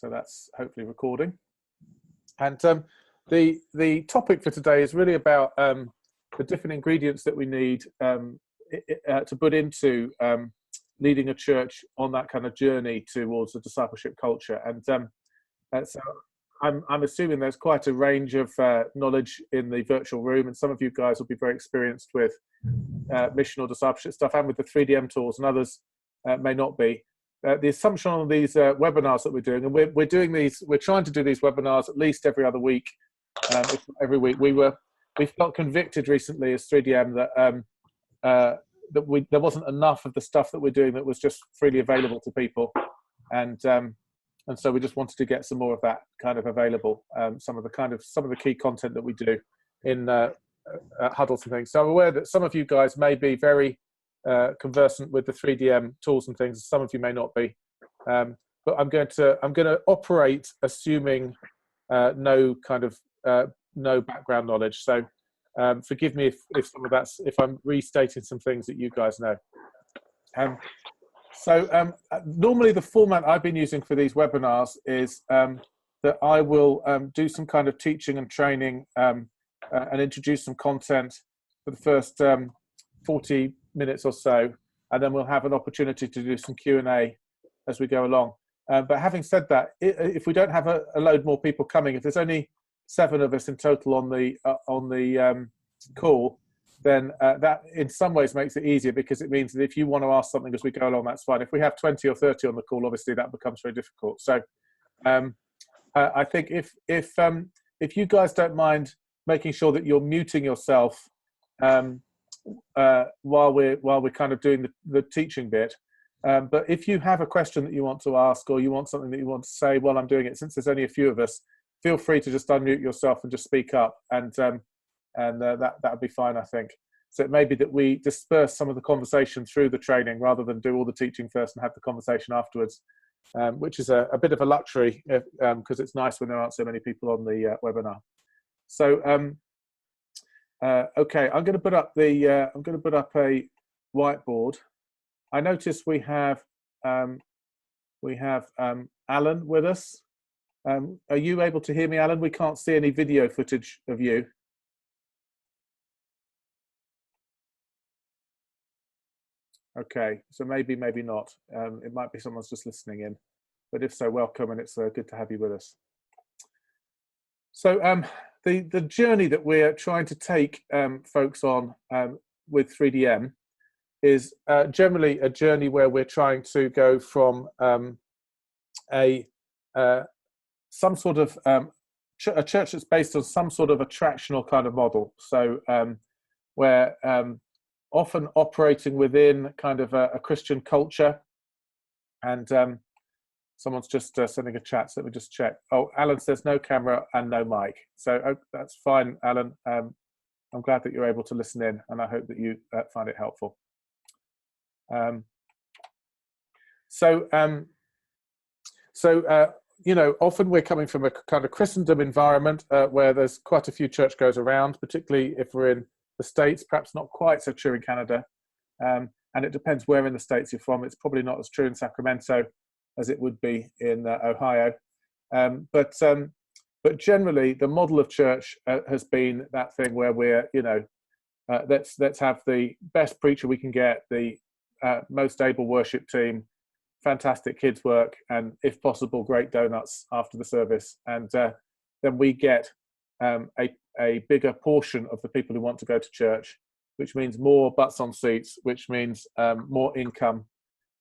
So that's hopefully recording. And the topic for today is really about the different ingredients that we need to put into leading a church on that kind of journey towards a discipleship culture. And so I'm assuming there's quite a range of knowledge in the virtual room, and some of you guys will be very experienced with missional discipleship stuff and with the 3DM tools, and others may not be. The assumption on these webinars that we're doing, and we're doing these, we're trying to do these webinars at least every other week, if not every week. We felt convicted recently as 3DM that there wasn't enough of the stuff that we're doing that was just freely available to people, and so we just wanted to get some more of that kind of available. Some of the key content that we do in huddles and things. So I'm aware that some of you guys may be very conversant with the 3DM tools and things. Some of you may not be, but I'm going to operate assuming no background knowledge. So forgive me if some of that's, if I'm restating some things that you guys know. Normally the format I've been using for these webinars is that I will do some kind of teaching and training and introduce some content for the first 40 minutes or so, and then we'll have an opportunity to do some Q&A as we go along. But having said that, if we don't have a load more people coming, if there's only 7 of us in total on the call, then that in some ways makes it easier, because it means that if you want to ask something as we go along, that's fine. If we have 20 or 30 on the call, obviously that becomes very difficult. So I think if you guys don't mind making sure that you're muting yourself while we're kind of doing the teaching bit, but if you have a question that you want to ask, or you want something that you want to say while I'm doing it, since there's only a few of us, feel free to just unmute yourself and just speak up, and that would be fine, I think. So it may be that we disperse some of the conversation through the training rather than do all the teaching first and have the conversation afterwards, which is a bit of a luxury, because it's nice when there aren't so many people on the webinar. So okay, I'm going to put up a whiteboard. I notice we have Alan with us. Are you able to hear me, Alan? We can't see any video footage of you. Okay, so maybe not. It might be someone's just listening in, but if so, welcome, and it's good to have you with us. So the journey that we're trying to take folks on with 3DM is generally a journey where we're trying to go from a church that's based on some sort of attractional kind of model. So where often operating within kind of a Christian culture. And someone's just sending a chat, so let me just check. Oh, Alan says no camera and no mic. So that's fine, Alan. I'm glad that you're able to listen in, and I hope that you find it helpful. You know, often we're coming from a kind of Christendom environment where there's quite a few churchgoers around, particularly if we're in the States, perhaps not quite so true in Canada. And it depends where in the States you're from. It's probably not as true in Sacramento as it would be in Ohio. But generally, the model of church has been that thing where we're, you know, let's have the best preacher we can get, the most able worship team, fantastic kids work, and if possible, great donuts after the service. And then we get a bigger portion of the people who want to go to church, which means more butts on seats, which means more income.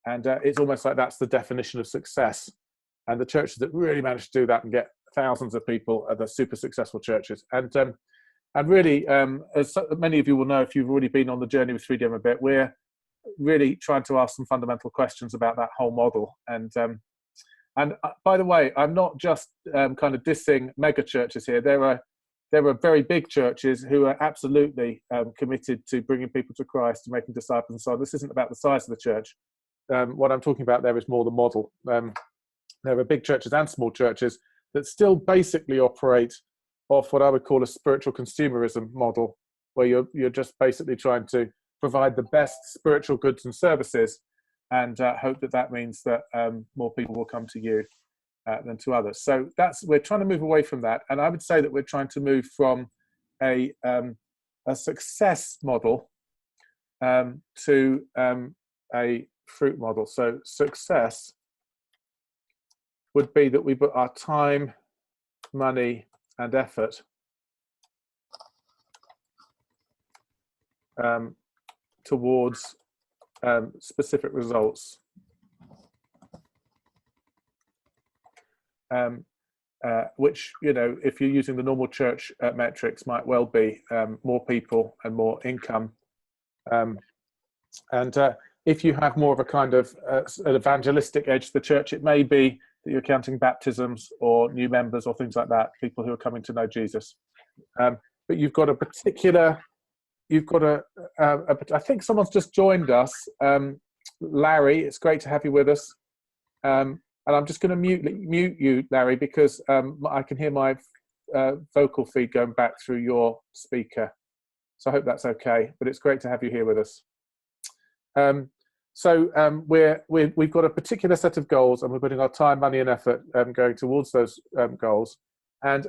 And it's almost like that's the definition of success. And the churches that really manage to do that and get thousands of people are the super successful churches. And really, as many of you will know, if you've already been on the journey with 3DM a bit, we're really trying to ask some fundamental questions about that whole model. And by the way, I'm not just kind of dissing mega churches here. There are very big churches who are absolutely committed to bringing people to Christ and making disciples and so on. This isn't about the size of the church. What I'm talking about there is more the model. There are big churches and small churches that still basically operate off what I would call a spiritual consumerism model, where you're just basically trying to provide the best spiritual goods and services, and hope that means that more people will come to you. than to others. So we're trying to move away from that, and I would say that we're trying to move from a success model to a fruit model. So success would be that we put our time, money, and effort towards specific results. Which, if you're using the normal church metrics, might well be more people and more income. And if you have more of a kind of an evangelistic edge to the church, it may be that you're counting baptisms or new members or things like that, people who are coming to know Jesus. But you've got a particular, I think someone's just joined us. Larry, it's great to have you with us. And I'm just going to mute you, Larry, because I can hear my vocal feed going back through your speaker. So I hope that's okay, but it's great to have you here with us. We've got a particular set of goals, and we're putting our time, money, and effort going towards those goals. And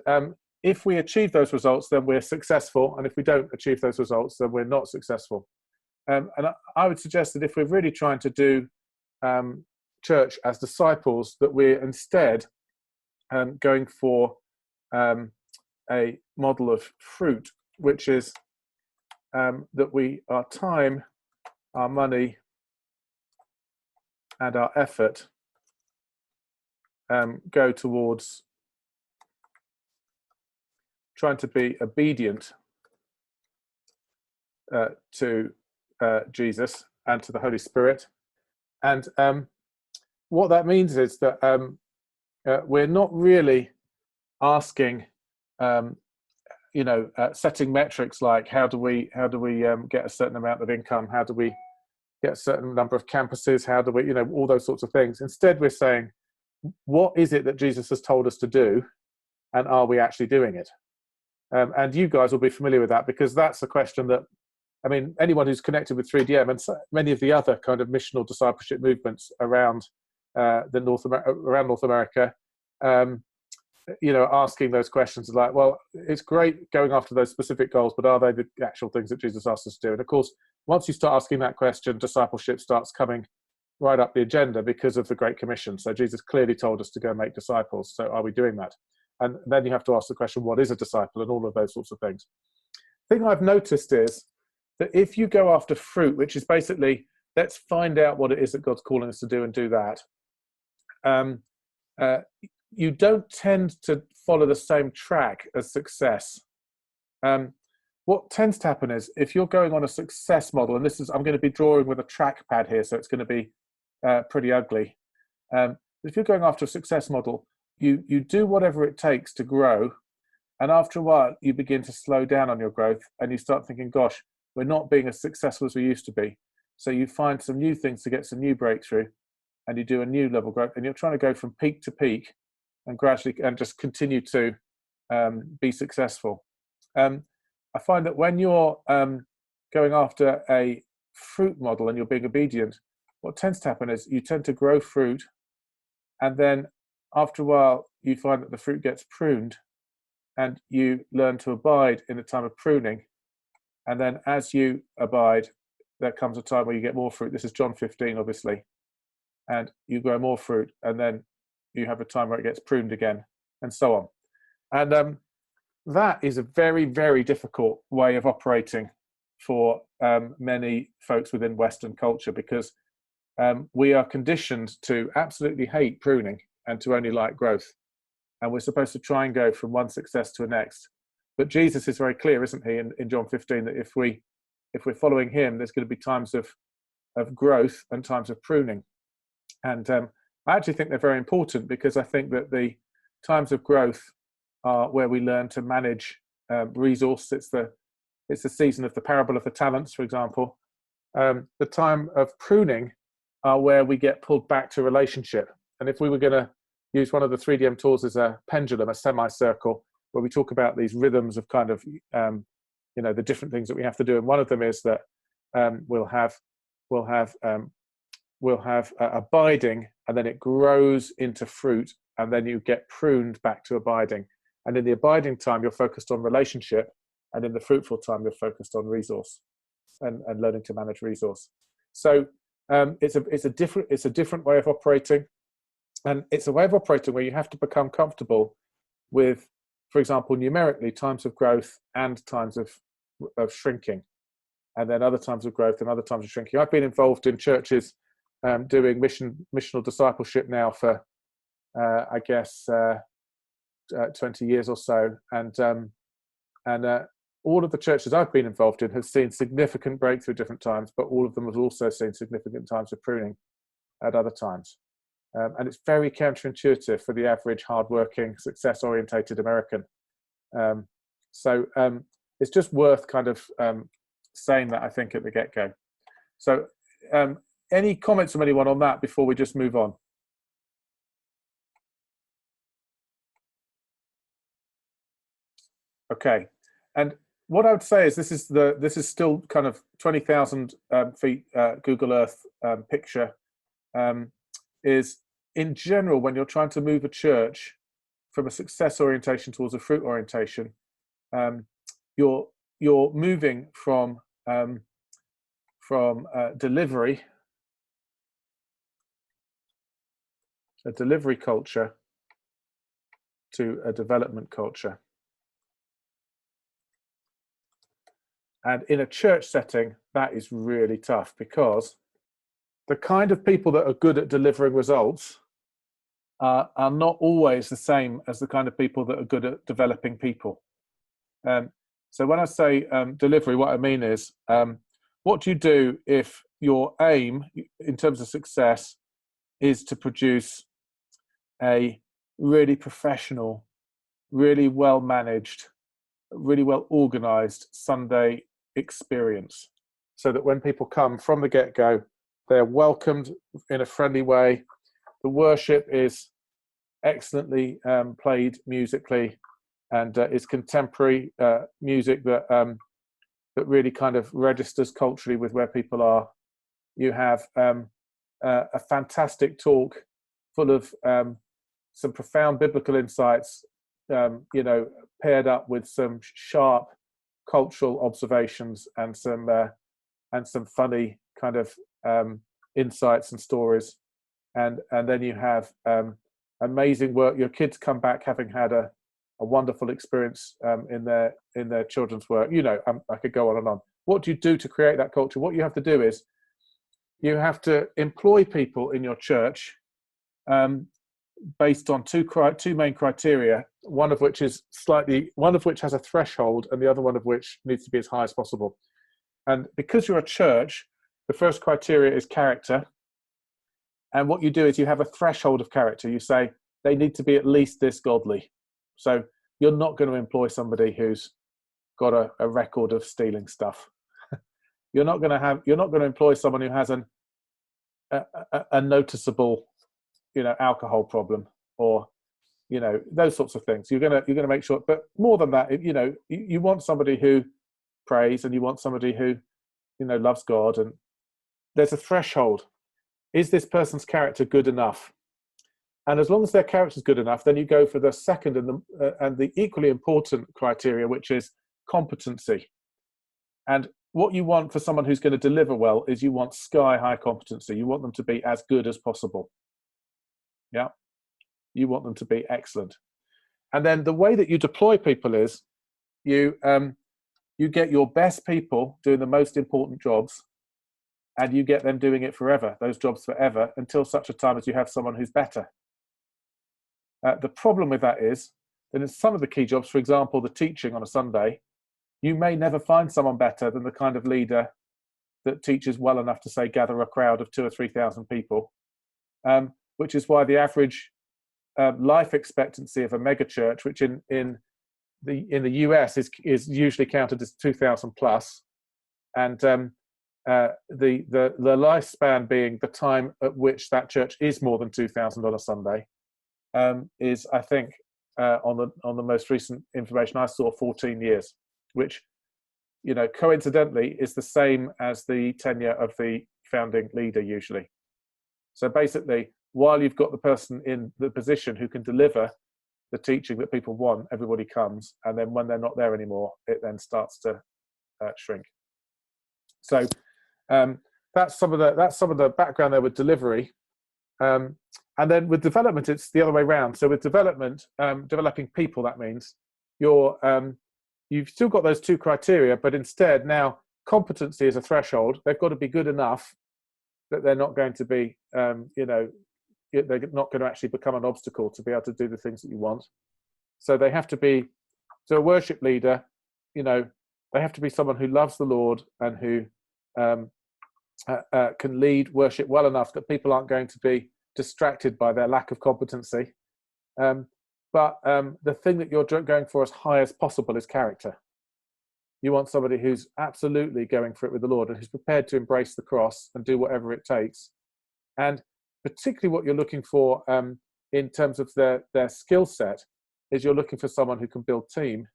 if we achieve those results, then we're successful. And if we don't achieve those results, then we're not successful. And I would suggest that if we're really trying to do church as disciples, that we're instead going for a model of fruit, which is that our time, our money, and our effort go towards trying to be obedient to Jesus and to the Holy Spirit. And what that means is that we're not really asking, setting metrics like how do we get a certain amount of income, how do we get a certain number of campuses, how do we, all those sorts of things. Instead, we're saying, what is it that Jesus has told us to do, and are we actually doing it? And you guys will be familiar with that, because that's a question that, anyone who's connected with 3DM and many of the other kind of missional discipleship movements around North America, asking those questions like, well, it's great going after those specific goals, but are they the actual things that Jesus asked us to do? And of course, once you start asking that question, discipleship starts coming right up the agenda because of the Great Commission. So Jesus clearly told us to go make disciples. So are we doing that? And then you have to ask the question, what is a disciple, and all of those sorts of things. The thing I've noticed is that if you go after fruit, which is basically, let's find out what it is that God's calling us to do and do that, you don't tend to follow the same track as success. What tends to happen is, if you're going on a success model, and I'm going to be drawing with a trackpad here, so it's going to be pretty ugly. If you're going after a success model, you do whatever it takes to grow, and after a while, you begin to slow down on your growth, and you start thinking, gosh, we're not being as successful as we used to be. So you find some new things to get some new breakthrough, and you do a new level growth, and you're trying to go from peak to peak and gradually and just continue to be successful. I find that when you're going after a fruit model and you're being obedient, what tends to happen is you tend to grow fruit, and then after a while you find that the fruit gets pruned, and you learn to abide in the time of pruning. And then as you abide, there comes a time where you get more fruit. This is John 15, obviously. And you grow more fruit, and then you have a time where it gets pruned again, and so on. And that is a very, very difficult way of operating for many folks within Western culture, because we are conditioned to absolutely hate pruning and to only like growth. And we're supposed to try and go from one success to the next. But Jesus is very clear, isn't he, in John 15, that if we're following him, there's going to be times of growth and times of pruning. And I actually think they're very important, because I think that the times of growth are where we learn to manage resource. It's the season of the parable of the talents, for example. The time of pruning are where we get pulled back to relationship. And if we were going to use one of the 3DM tools as a pendulum, a semicircle, where we talk about these rhythms of kind of, the different things that we have to do. And one of them is that we'll have abiding, and then it grows into fruit, and then you get pruned back to abiding. And in the abiding time, you're focused on relationship, and in the fruitful time, you're focused on resource and learning to manage resource. So it's a different way of operating, and it's a way of operating where you have to become comfortable with, for example, numerically times of growth and times of shrinking, and then other times of growth and other times of shrinking. I've been involved in churches doing missional discipleship now for I guess 20 years or so, and all of the churches I've been involved in have seen significant breakthrough at different times, but all of them have also seen significant times of pruning at other times. And it's very counterintuitive for the average hardworking, success-orientated American. So it's just worth kind of saying that, I think, at the get-go. So any comments from anyone on that before we just move on? Okay, and what I would say is this is still kind of 20,000 feet Google Earth picture. Is in general, when you're trying to move a church from a success orientation towards a fruit orientation, you're moving from delivery, a delivery culture, to a development culture. And in a church setting, that is really tough, because the kind of people that are good at delivering results are not always the same as the kind of people that are good at developing people. So when I say delivery, what I mean is, what do you do if your aim in terms of success is to produce a really professional, really well managed, really well organized Sunday experience, so that when people come from the get-go, they're welcomed in a friendly way. The worship is excellently played musically, and is contemporary music that really kind of registers culturally with where people are. You have a fantastic talk full of some profound biblical insights, paired up with some sharp cultural observations and some funny kind of insights and stories, and then you have amazing work. Your kids come back having had a wonderful experience in their children's work. I could go on and on. What do you do to create that culture? What you have to do is you have to employ people in your church based on two main criteria, one of which has a threshold, and the other one of which needs to be as high as possible. And because you're a church, the first criteria is character. And what you do is you have a threshold of character. You say they need to be at least this godly. So you're not going to employ somebody who's got a record of stealing stuff. You're not going to employ someone who has a noticeable alcohol problem, or those sorts of things. You're gonna make sure. But more than that, you want somebody who prays, and you want somebody who loves God. And there's a threshold. Is this person's character good enough? And as long as their character is good enough, then you go for the second and the equally important criteria, which is competency. And what you want for someone who's going to deliver well is you want sky high competency. You want them to be as good as possible. Yeah, you want them to be excellent. And then the way that you deploy people is you get your best people doing the most important jobs, and you get them doing it forever, those jobs forever, until such a time as you have someone who's better. The problem with that is that in some of the key jobs, for example, the teaching on a Sunday, you may never find someone better than the kind of leader that teaches well enough to, say, gather a crowd of 2,000 or 3,000 people. Which is why the average life expectancy of a megachurch, which in the US is usually counted as 2,000 plus, and the lifespan being the time at which that church is more than 2,000 on a Sunday, is, I think, on the most recent information I saw, 14 years, which coincidentally is the same as the tenure of the founding leader usually. So basically, while you've got the person in the position who can deliver the teaching that people want, everybody comes, and then when they're not there anymore, it then starts to shrink. So that's some of the background there with delivery, and then with development, it's the other way around. So with development, developing people, that means you've still got those two criteria, but instead now competency is a threshold. They've got to be good enough that they're not going to be, they're not going to actually become an obstacle to be able to do the things that you want. So they have to be, so a worship leader, they have to be someone who loves the Lord and who can lead worship well enough that people aren't going to be distracted by their lack of competency. But the thing that you're going for as high as possible is character. You want somebody who's absolutely going for it with the Lord and who's prepared to embrace the cross and do whatever it takes. And particularly what you're looking for in terms of their skill set is you're looking for someone who can build team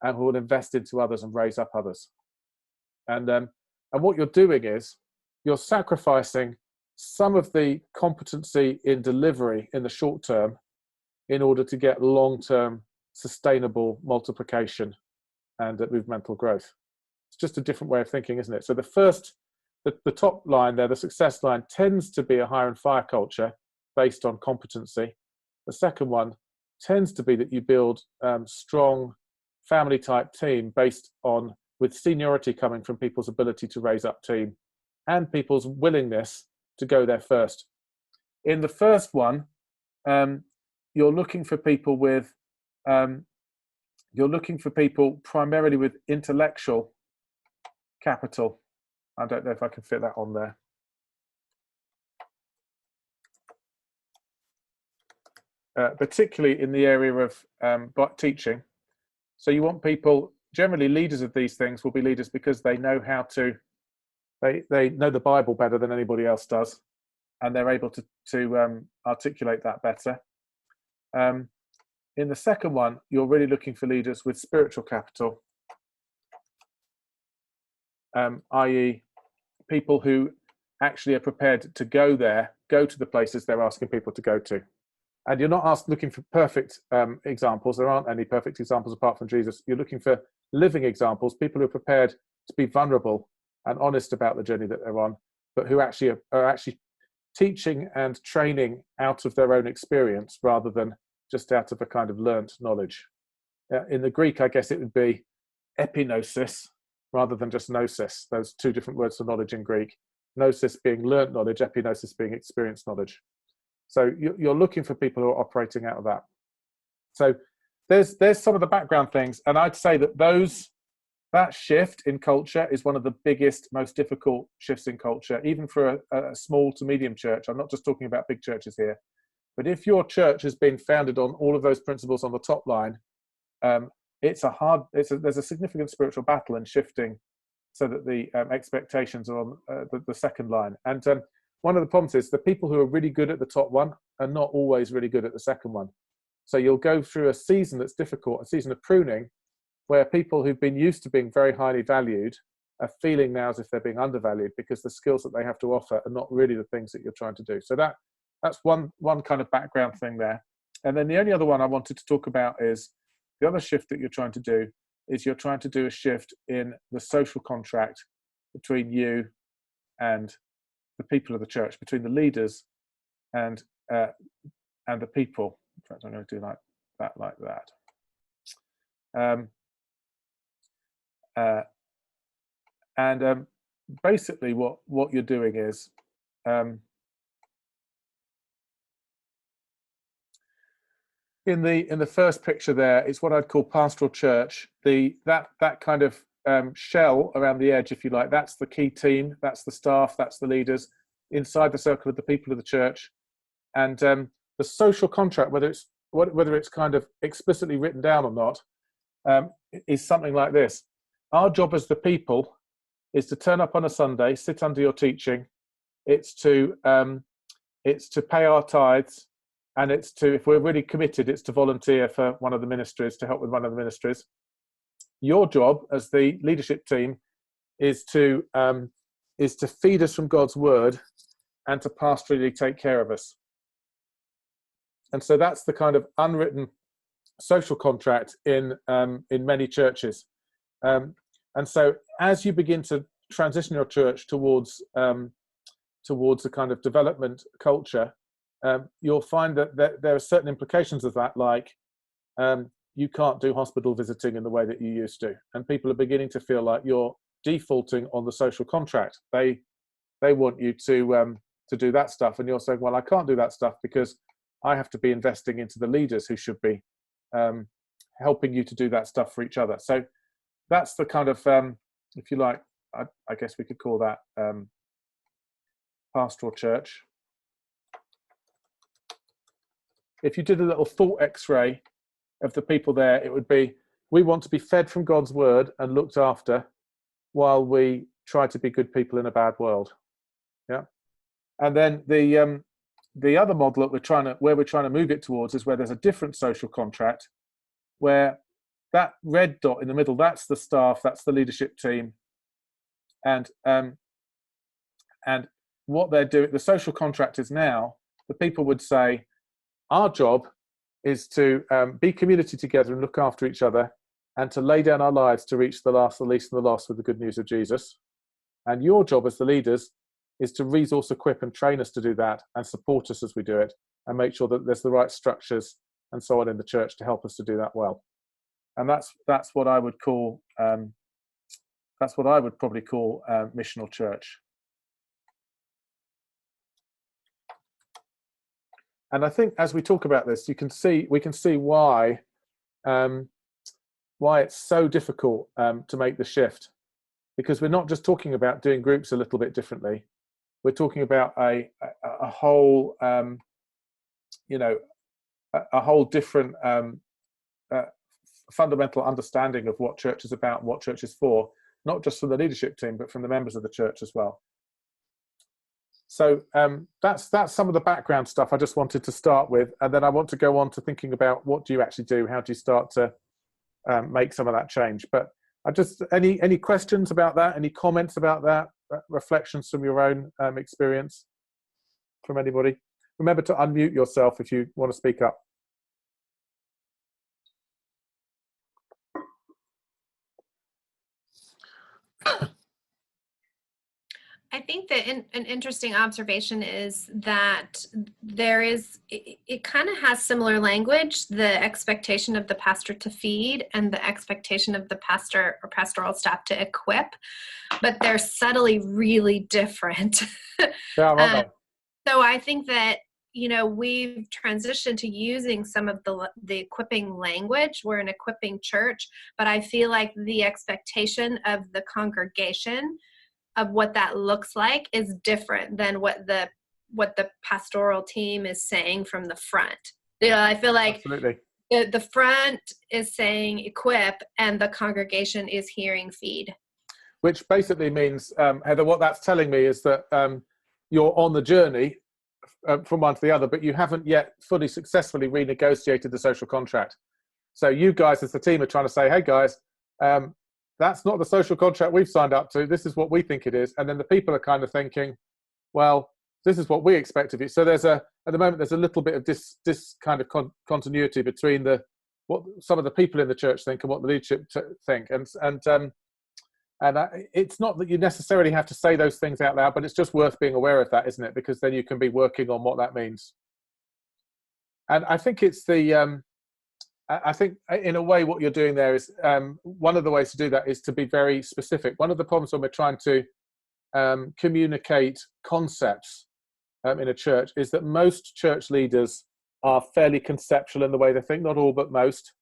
and who will invest into others and raise up others. And what you're doing is you're sacrificing some of the competency in delivery in the short term in order to get long-term sustainable multiplication and movemental growth. It's just a different way of thinking, isn't it? So the top line there, the success line, tends to be a hire and fire culture based on competency. The second one tends to be that you build strong family type team based on, with seniority coming from people's ability to raise up team and people's willingness to go there first. In the first one, you're looking for people with, primarily with intellectual capital. I don't know if I can fit that on there. Particularly in the area of teaching. So you want people, generally leaders of these things will be leaders because they know how to, they know the Bible better than anybody else does, and they're able to articulate that better. In the second one, you're really looking for leaders with spiritual capital, i.e. people who actually are prepared to go to the places they're asking people to go to. And you're not looking for perfect examples. There aren't any perfect examples apart from Jesus. You're looking for living examples, people who are prepared to be vulnerable and honest about the journey that they're on, but who actually are actually teaching and training out of their own experience rather than just out of a kind of learnt knowledge. In the Greek, I guess it would be epignosis rather than just gnosis. Those two different words for knowledge in Greek. Gnosis being learnt knowledge, epignosis being experienced knowledge. So you're looking for people who are operating out of that. So there's some of the background things, and I'd say that that shift in culture is one of the biggest, most difficult shifts in culture, even for a small to medium church. I'm not just talking about big churches here, but if your church has been founded on all of those principles on the top line, there's a significant spiritual battle in shifting so that the expectations are on the second line. And one of the problems is the people who are really good at the top one are not always really good at the second one. So you'll go through a season that's difficult, a season of pruning, where people who've been used to being very highly valued are feeling now as if they're being undervalued because the skills that they have to offer are not really the things that you're trying to do. So that's one kind of background thing there. And then the only other one I wanted to talk about is the other shift that you're trying to do is you're trying to do a shift in the social contract between you and the people of the church, between the leaders and the people. In fact, I'm going to do like that. Basically what you're doing is in the first picture there, it's what I'd call pastoral church. That kind of shell around the edge, if you like, that's the key team, that's the staff, that's the leaders inside the circle of the people of the church. And the social contract, whether it's kind of explicitly written down or not, is something like this. Our job as the people is to turn up on a Sunday, sit under your teaching. It's to pay our tithes, and it's to, if we're really committed, it's to volunteer for one of the ministries, to help with one of the ministries. Your job as the leadership team is to feed us from God's word and to pastorally take care of us. And so that's the kind of unwritten social contract in many churches. And so as you begin to transition your church towards a kind of development culture, you'll find that there are certain implications of that, like you can't do hospital visiting in the way that you used to, and people are beginning to feel like you're defaulting on the social contract. They want you to do that stuff, and you're saying, well, I can't do that stuff because I have to be investing into the leaders who should be helping you to do that stuff for each other. So that's the kind of, if you like, I guess we could call that pastoral church. If you did a little thought x-ray of the people there, it would be, we want to be fed from God's word and looked after while we try to be good people in a bad world. Yeah. And then the other model that we're trying to move it towards is where there's a different social contract, where that red dot in the middle, that's the staff, that's the leadership team. And what they're doing, the social contract is now, the people would say, our job is to be community together and look after each other, and to lay down our lives to reach the last, the least, and the lost with the good news of Jesus. And your job as the leaders is to resource, equip, and train us to do that, and support us as we do it, and make sure that there's the right structures and so on in the church to help us to do that well. And that's what I would call probably call missional church. And I think as we talk about this, we can see why it's so difficult to make the shift, because we're not just talking about doing groups a little bit differently. We're talking about a whole a whole different fundamental understanding of what church is about, what church is for, not just from the leadership team, but from the members of the church as well. So that's some of the background stuff I just wanted to start with, and then I want to go on to thinking about what do you actually do, how do you start to make some of that change. But I just any questions about that, any comments about that, reflections from your own experience from anybody? Remember to unmute yourself if you want to speak up. I think that an interesting observation is that it kind of has similar language, the expectation of the pastor to feed and the expectation of the pastor or pastoral staff to equip, but they're subtly really different. Yeah, right. So I think that, we've transitioned to using some of the equipping language. We're an equipping church, but I feel like the expectation of the congregation of what that looks like is different than what the pastoral team is saying from the front. I feel like Absolutely. The front is saying equip and the congregation is hearing feed. Which basically means, Heather, what that's telling me is that you're on the journey from one to the other, but you haven't yet fully successfully renegotiated the social contract. So you guys as the team are trying to say, hey guys, that's not the social contract we've signed up to. This is what we think it is. And then the people are kind of thinking, well, this is what we expect of you. So at the moment, there's a little bit of this kind of continuity between what some of the people in the church think and what the leadership think. And it's not that you necessarily have to say those things out loud, but it's just worth being aware of that, isn't it? Because then you can be working on what that means. And I think I think in a way what you're doing there is one of the ways to do that is to be very specific. One of the problems when we're trying to communicate concepts in a church is that most church leaders are fairly conceptual in the way they think. Not all, but most.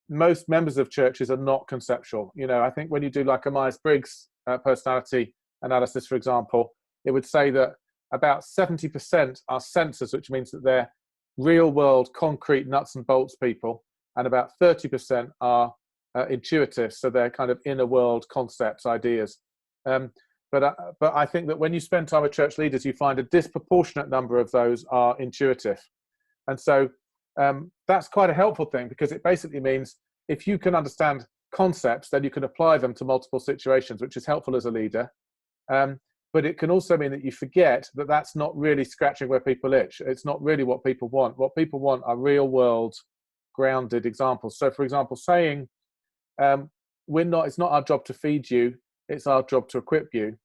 Most members of churches are not conceptual. I think when you do like a Myers-Briggs personality analysis, for example, it would say that about 70% are sensors, which means that they're real world, concrete, nuts and bolts people. And about 30% are intuitive, so they're kind of inner world concepts, ideas. But I think that when you spend time with church leaders, you find a disproportionate number of those are intuitive. And so that's quite a helpful thing, because it basically means if you can understand concepts, then you can apply them to multiple situations, which is helpful as a leader. but it can also mean that you forget that that's not really scratching where people itch. It's not really what people want. What people want are real world grounded examples. So for example, saying it's not our job to feed you, it's our job to equip you,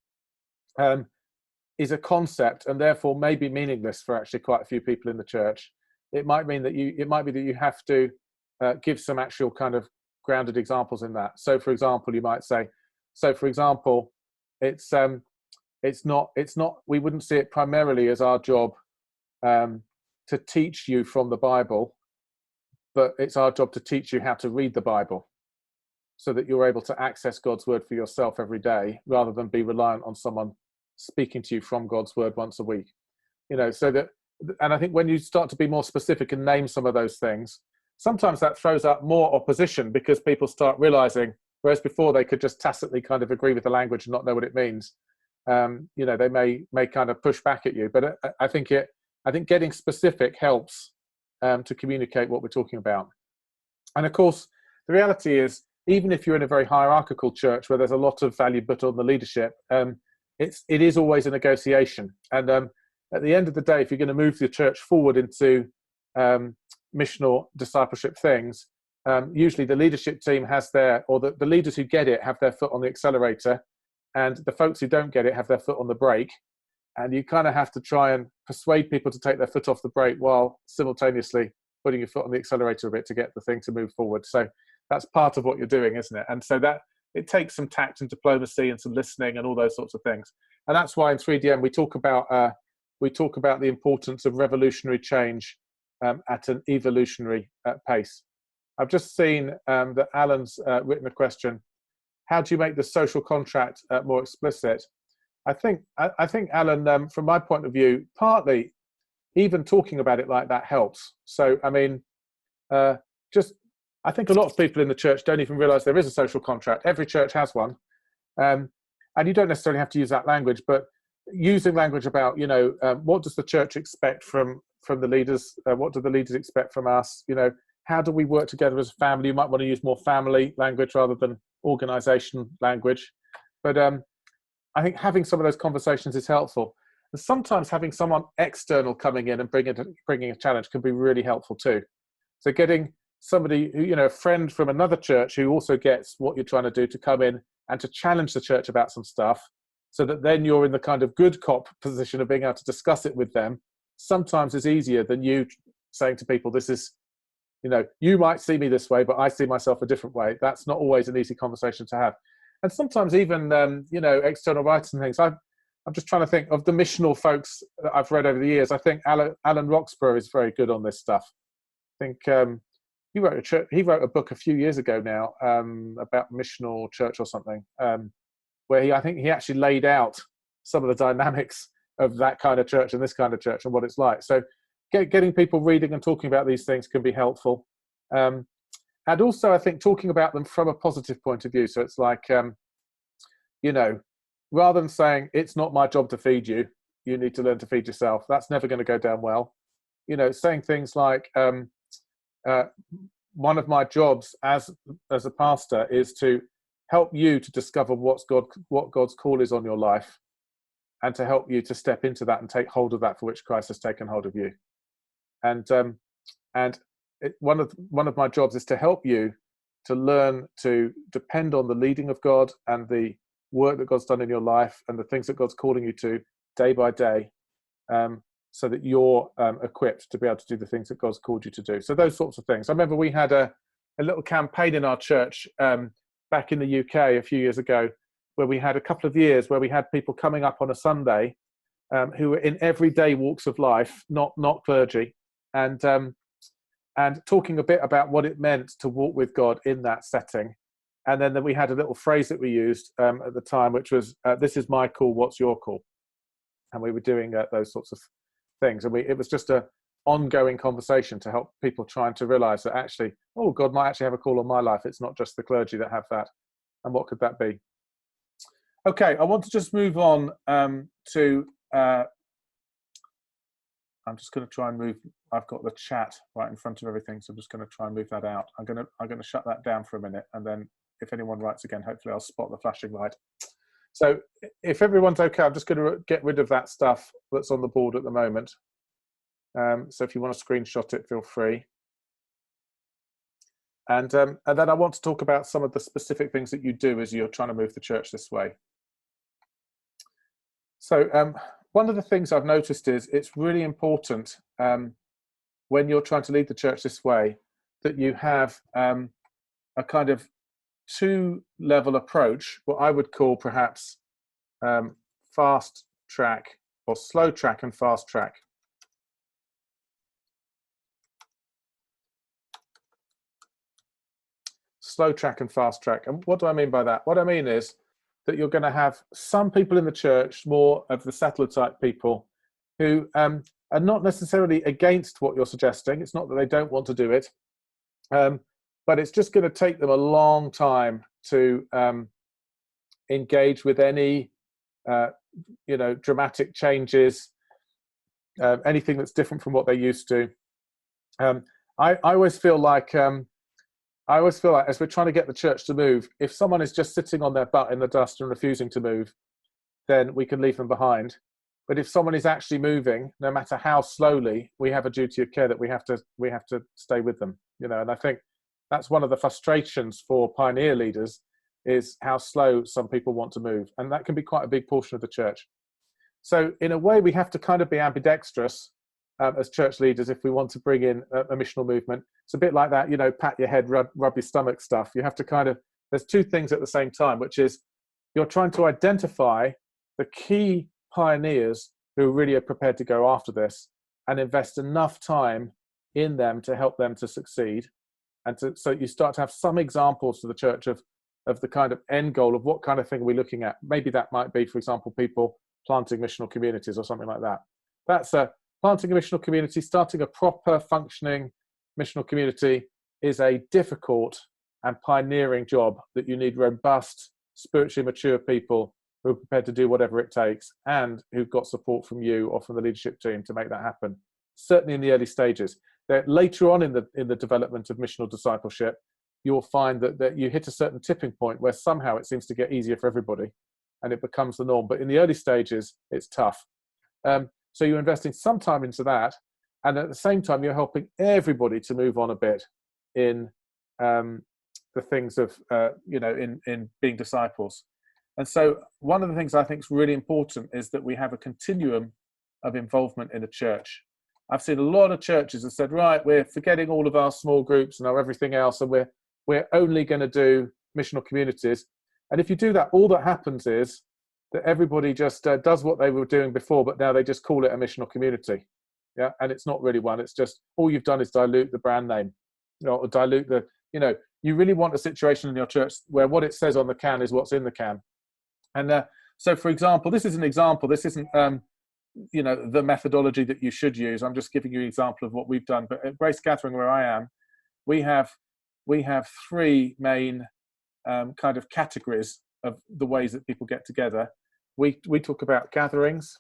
is a concept, and therefore may be meaningless for actually quite a few people in the church. It might mean that it might be that you have to give some actual kind of grounded examples in that. So for example, you might say, it's not, we wouldn't see it primarily as our job to teach you from the Bible, but it's our job to teach you how to read the Bible so that you're able to access God's word for yourself every day, rather than be reliant on someone speaking to you from God's word once a week. So that, and I think when you start to be more specific and name some of those things, sometimes that throws up more opposition, because people start realizing, whereas before they could just tacitly kind of agree with the language and not know what it means, they may kind of push back at you. But I think getting specific helps to communicate what we're talking about. And of course, the reality is, even if you're in a very hierarchical church where there's a lot of value put on the leadership, it is always a negotiation. And at the end of the day, if you're going to move the church forward into missional discipleship things, usually the leadership team has the leaders who get it have their foot on the accelerator, and the folks who don't get it have their foot on the brake. And you kind of have to try and persuade people to take their foot off the brake while simultaneously putting your foot on the accelerator a bit to get the thing to move forward. So that's part of what you're doing, isn't it? And so that it takes some tact and diplomacy and some listening and all those sorts of things. And that's why in 3DM we talk about the importance of revolutionary change at an evolutionary pace. I've just seen that Alan's written a question: how do you make the social contract more explicit? I think Alan, from my point of view, partly even talking about it like that helps. So I mean, I think a lot of people in the church don't even realize there is a social contract. Every church has one. And you don't necessarily have to use that language, but using language about, what does the church expect from the leaders? What do the leaders expect from us? How do we work together as a family? You might want to use more family language rather than organization language. But I think having some of those conversations is helpful. And sometimes having someone external coming in and bringing a challenge can be really helpful too. So getting somebody who, a friend from another church who also gets what you're trying to do, to come in and to challenge the church about some stuff, so that then you're in the kind of good cop position of being able to discuss it with them, sometimes is easier than you saying to people, this is, you might see me this way, but I see myself a different way. That's not always an easy conversation to have. And sometimes even, external writers and things. I'm just trying to think of the missional folks that I've read over the years. I think Alan Roxburgh is very good on this stuff. I think he wrote a book a few years ago now about missional church or something, where I think he actually laid out some of the dynamics of that kind of church and this kind of church and what it's like. So getting people reading and talking about these things can be helpful. And also, I think talking about them from a positive point of view. So it's like, rather than saying, it's not my job to feed you, you need to learn to feed yourself. That's never going to go down well. Saying things like, one of my jobs as a pastor is to help you to discover what God's call is on your life, and to help you to step into that and take hold of that for which Christ has taken hold of you. One of my jobs is to help you to learn to depend on the leading of God and the work that God's done in your life and the things that God's calling you to day by day, so that you're equipped to be able to do the things that God's called you to do. So those sorts of things. I remember we had a little campaign in our church back in the UK a few years ago, where we had a couple of years where we had people coming up on a Sunday who were in everyday walks of life, not clergy, and talking a bit about what it meant to walk with God in that setting. And then we had a little phrase that we used at the time, which was, this is my call, what's your call? And we were doing those sorts of things. And it was just a ongoing conversation to help people trying to realize that actually, God might actually have a call on my life. It's not just the clergy that have that. And what could that be? Okay, I want to just move on to, I'm just going to try and move, I've got the chat right in front of everything, so I'm just going to try and move that out. I'm going to shut that down for a minute, and then if anyone writes again, hopefully I'll spot the flashing light. So if everyone's okay, I'm just going to get rid of that stuff that's on the board at the moment. So if you want to screenshot it, feel free. And then I want to talk about some of the specific things that you do as you're trying to move the church this way. So one of the things I've noticed is it's really important when you're trying to lead the church this way that you have a kind of two-level approach, what I would call perhaps fast track or slow track and fast track. Slow track and fast track. And what do I mean by that? What I mean is that you're going to have some people in the church, more of the settler type people, who are not necessarily against what you're suggesting. It's not that they don't want to do it, but it's just going to take them a long time to engage with any dramatic changes, anything that's different from what they used to. I always feel like as we're trying to get the church to move, if someone is just sitting on their butt in the dust and refusing to move, then we can leave them behind. But if someone is actually moving, no matter how slowly, we have a duty of care that we have to stay with them. And I think that's one of the frustrations for pioneer leaders, is how slow some people want to move, and that can be quite a big portion of the church. So in a way, we have to kind of be ambidextrous as church leaders if we want to bring in a missional movement. It's a bit like that, pat your head, rub your stomach stuff. You have to there's two things at the same time, which is you're trying to identify the key pioneers who really are prepared to go after this and invest enough time in them to help them to succeed. So you start to have some examples to the church of the kind of end goal of what kind of thing we're looking at. Maybe that might be, for example, people planting missional communities or something like that. That's planting a missional community. Starting a proper functioning missional community is a difficult and pioneering job that you need robust, spiritually mature people who are prepared to do whatever it takes and who've got support from you or from the leadership team to make that happen. Certainly in the early stages. Later on in the development of missional discipleship, you'll find that you hit a certain tipping point where somehow it seems to get easier for everybody and it becomes the norm. But in the early stages, it's tough. So you're investing some time into that, and at the same time, you're helping everybody to move on a bit in the things of, in being disciples. And so one of the things I think is really important is that we have a continuum of involvement in a church. I've seen a lot of churches that said, right, we're forgetting all of our small groups and everything else, and we're only going to do missional communities. And if you do that, all that happens is that everybody just does what they were doing before, but now they just call it a missional community. Yeah, and it's not really one. It's just all you've done is dilute the brand name, or dilute the. You really want a situation in your church where what it says on the can is what's in the can. And so, for example, this is an example. This isn't the methodology that you should use. I'm just giving you an example of what we've done. But at Grace Gathering, where I am, we have three main kind of categories of the ways that people get together. We talk about gatherings,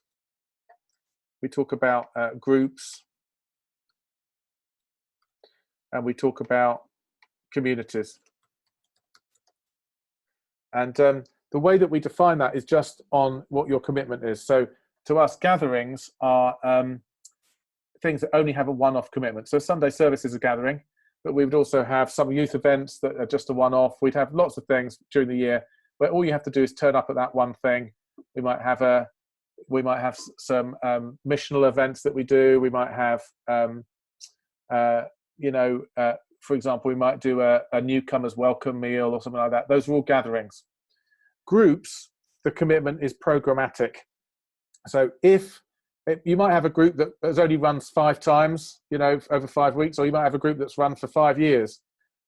we talk about groups, and we talk about communities. And the way that we define that is just on what your commitment is. So to us, gatherings are things that only have a one-off commitment. So Sunday service is a gathering, but we would also have some youth events that are just a one-off. We'd have lots of things during the year where all you have to do is turn up at that one thing. We might have some missional events that we do. We might have, for example, we might do a newcomers welcome meal or something like that. Those are all gatherings. Groups, the commitment is programmatic. So if you might have a group that only runs 5 times, over 5 weeks, or you might have a group that's run for 5 years.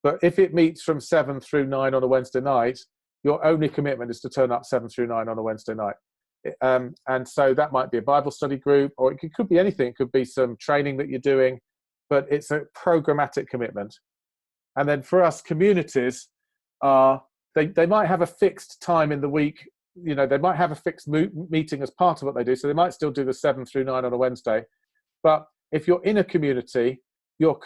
But if it meets from 7 through 9 on a Wednesday night, your only commitment is to turn up 7 through 9 on a Wednesday night. And so that might be a Bible study group, or it could be anything. It could be some training that you're doing, but it's a programmatic commitment. And then for us, communities they might have a fixed time in the week. They might have a fixed meeting as part of what they do. So they might still do the 7 through 9 on a Wednesday. But if you're in a community, your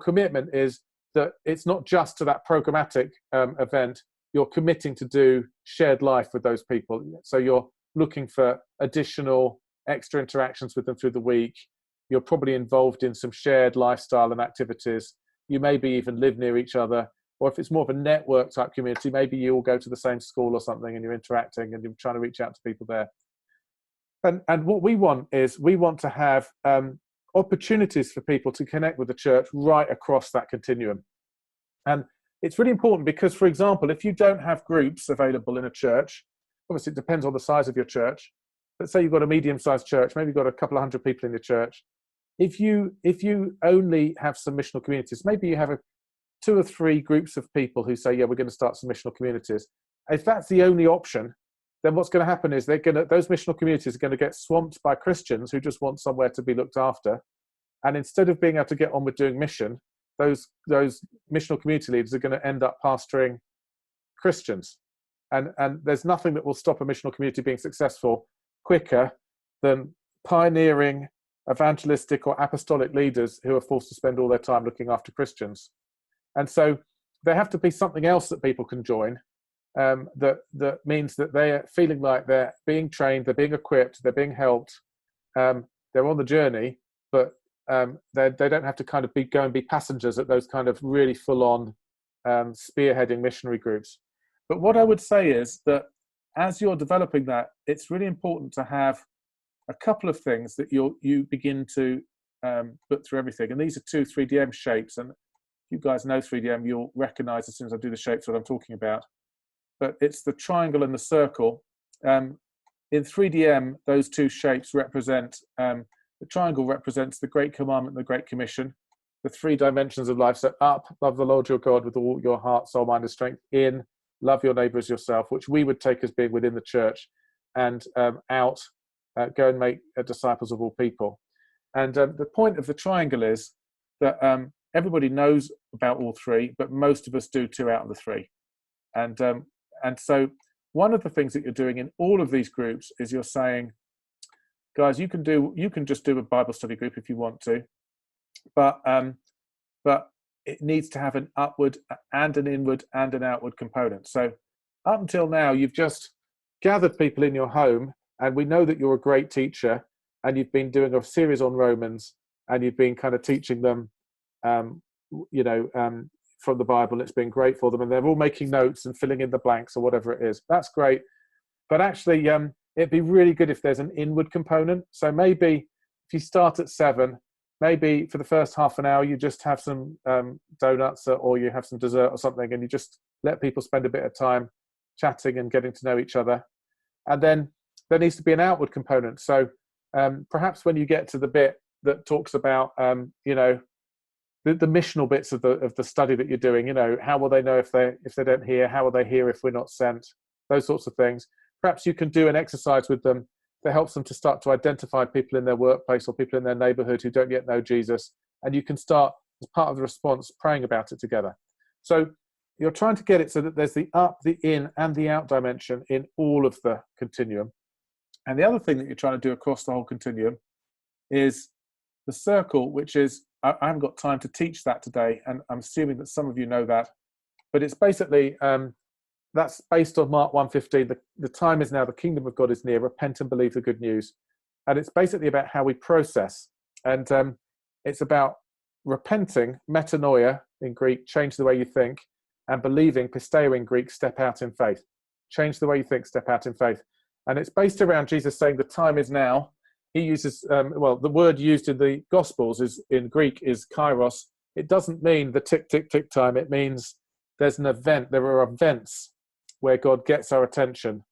commitment is that it's not just to that programmatic event. You're committing to do shared life with those people. So you're looking for additional extra interactions with them through the week. You're probably involved in some shared lifestyle and activities. You maybe even live near each other. Or if it's more of a network type community, maybe you all go to the same school or something and you're interacting and you're trying to reach out to people there. And what we want is we want to have opportunities for people to connect with the church right across that continuum. And it's really important because, for example, if you don't have groups available in a church, obviously it depends on the size of your church. Let's say you've got a medium-sized church, maybe you've got a couple of hundred people in your church. If you only have some missional communities, maybe you have 2 or 3 groups of people who say, yeah, we're going to start some missional communities. If that's the only option, then what's going to happen is those missional communities are going to get swamped by Christians who just want somewhere to be looked after. And instead of being able to get on with doing mission, those missional community leaders are going to end up pastoring Christians. And there's nothing that will stop a missional community being successful quicker than pioneering evangelistic or apostolic leaders who are forced to spend all their time looking after Christians. And so there have to be something else that people can join that means that they're feeling like they're being trained, they're being equipped, they're being helped, they're on the journey, but they don't have to kind of go and be passengers at those kind of really full-on spearheading missionary groups. But what I would say is that as you're developing that, it's really important to have a couple of things that you begin to put through everything. And these are 2 3DM shapes. And if you guys know 3DM, you'll recognize as soon as I do the shapes what I'm talking about. But it's the triangle and the circle. In 3DM, those 2 shapes represent, the triangle represents the Great Commandment and the Great Commission, the 3 dimensions of life. So up, love the Lord your God with all your heart, soul, mind, and strength. In, love your neighbor as yourself, which we would take as being within the church. And out, go and make disciples of all people. And the point of the triangle is that everybody knows about all 3, but most of us do 2 out of the 3. And so one of the things that you're doing in all of these groups is you're saying, guys, you can just do a Bible study group if you want to, but it needs to have an upward and an inward and an outward component. So up until now, you've just gathered people in your home, and we know that you're a great teacher, and you've been doing a series on Romans, and you've been kind of teaching them, from the Bible. It's been great for them, and they're all making notes and filling in the blanks or whatever it is. That's great. But actually, it'd be really good if there's an inward component. So maybe if you start at 7, maybe for the first half an hour, you just have some donuts or you have some dessert or something, and you just let people spend a bit of time chatting and getting to know each other. And then there needs to be an outward component. So perhaps when you get to the bit that talks about, the missional bits of the study that you're doing, how will they know if they don't hear? How will they hear if we're not sent? Those sorts of things. Perhaps you can do an exercise with them that helps them to start to identify people in their workplace or people in their neighborhood who don't yet know Jesus. And you can start, as part of the response, praying about it together. So you're trying to get it so that there's the up, the in, and the out dimension in all of the continuum. And the other thing that you're trying to do across the whole continuum is the circle, which is, I haven't got time to teach that today, and I'm assuming that some of you know that, but it's basically, that's based on Mark 1:15. The time is now, the kingdom of God is near, repent and believe the good news. And it's basically about how we process. And it's about repenting, metanoia in Greek, change the way you think, and believing, pisteo in Greek, step out in faith. Change the way you think, step out in faith. And it's based around Jesus saying the time is now. He uses, the word used in the Gospels in Greek is kairos. It doesn't mean the tick, tick, tick time. It means there's an event. There are events where God gets our attention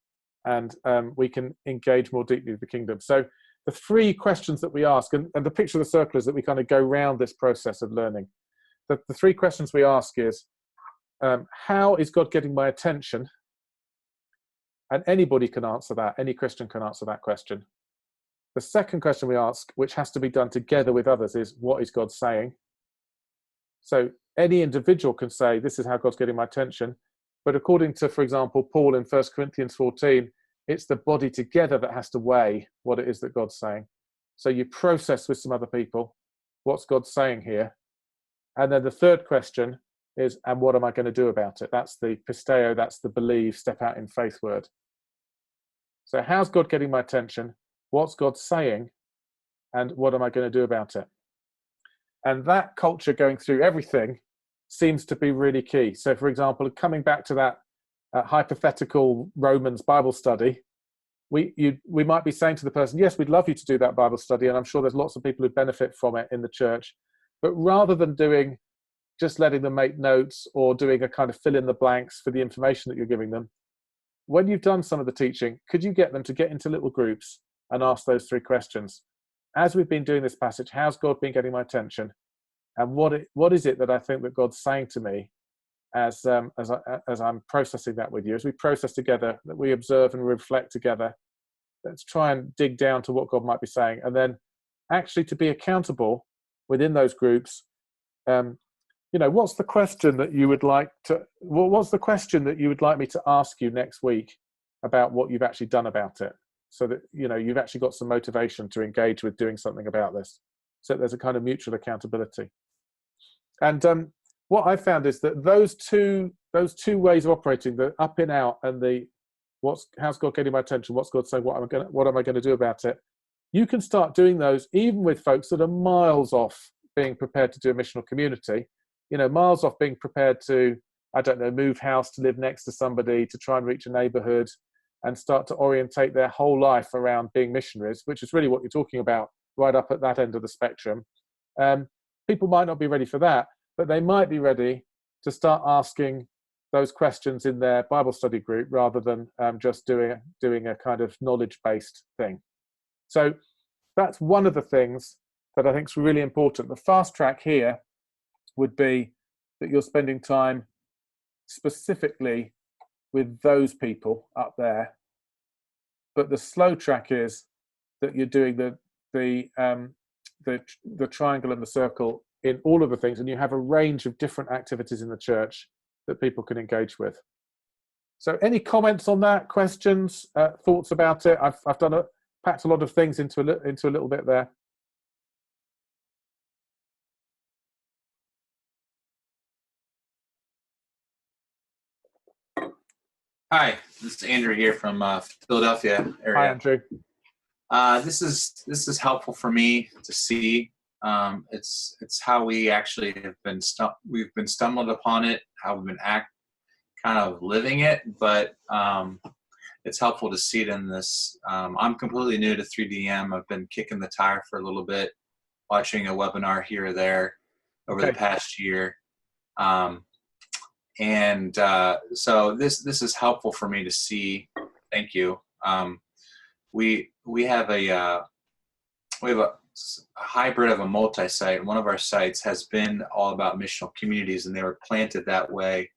and we can engage more deeply with the kingdom. So the 3 questions that we ask, and the picture of the circle is that we kind of go round this process of learning. The 3 questions we ask is, how is God getting my attention? And anybody can answer that. Any Christian can answer that question. The second question we ask, which has to be done together with others, is what is God saying? So any individual can say, this is how God's getting my attention. But according to, for example, Paul in 1 Corinthians 14, it's the body together that has to weigh what it is that God's saying. So you process with some other people, what's God saying here? And then the third question is, and what am I going to do about it? That's the pisteo, that's the believe, step out in faith word. So how's God getting my attention? What's God saying? And what am I going to do about it? And that culture going through everything seems to be really key. So, for example, coming back to that hypothetical Romans Bible study, we might be saying to the person, yes, we'd love you to do that Bible study, and I'm sure there's lots of people who benefit from it in the church. But rather than just letting them make notes or doing a kind of fill in the blanks for the information that you're giving them, when you've done some of the teaching, could you get them to get into little groups and ask those 3 questions? As we've been doing this passage, how's God been getting my attention? And what is it that I think that God's saying to me as I'm processing that with you? As we process together, that we observe and reflect together, let's try and dig down to what God might be saying. And then actually to be accountable within those groups, what's the question that you would like me to ask you next week about what you've actually done about it? So that, you've actually got some motivation to engage with doing something about this. So there's a kind of mutual accountability. And what I found is that those two ways of operating, the up and out and the how's God getting my attention, what's God saying, what am I going to do about it? You can start doing those even with folks that are miles off being prepared to do a missional community, miles off being prepared to, move house to live next to somebody, to try and reach a neighborhood and start to orientate their whole life around being missionaries, which is really what you're talking about right up at that end of the spectrum. People might not be ready for that, but they might be ready to start asking those questions in their Bible study group rather than just doing a kind of knowledge-based thing. So that's one of the things that I think is really important. The fast track here would be that you're spending time specifically with those people up there, but the slow track is that you're doing the triangle and the circle in all of the things, and you have a range of different activities in the church that people can engage with. So any comments on that, questions, thoughts about it? I've packed a lot of things into a little bit there. Hi, this is Andrew here from Philadelphia area. Hi, Andrew. This is helpful for me to see. It's how we actually we've been stumbled upon it, how we've been kind of living it, but it's helpful to see it in this. I'm completely new to 3DM. I've been kicking the tire for a little bit, watching a webinar here or there over the past year. So this is helpful for me to see. Thank you. We have a hybrid of a multi-site. One of our sites has been all about missional communities, and they were planted that way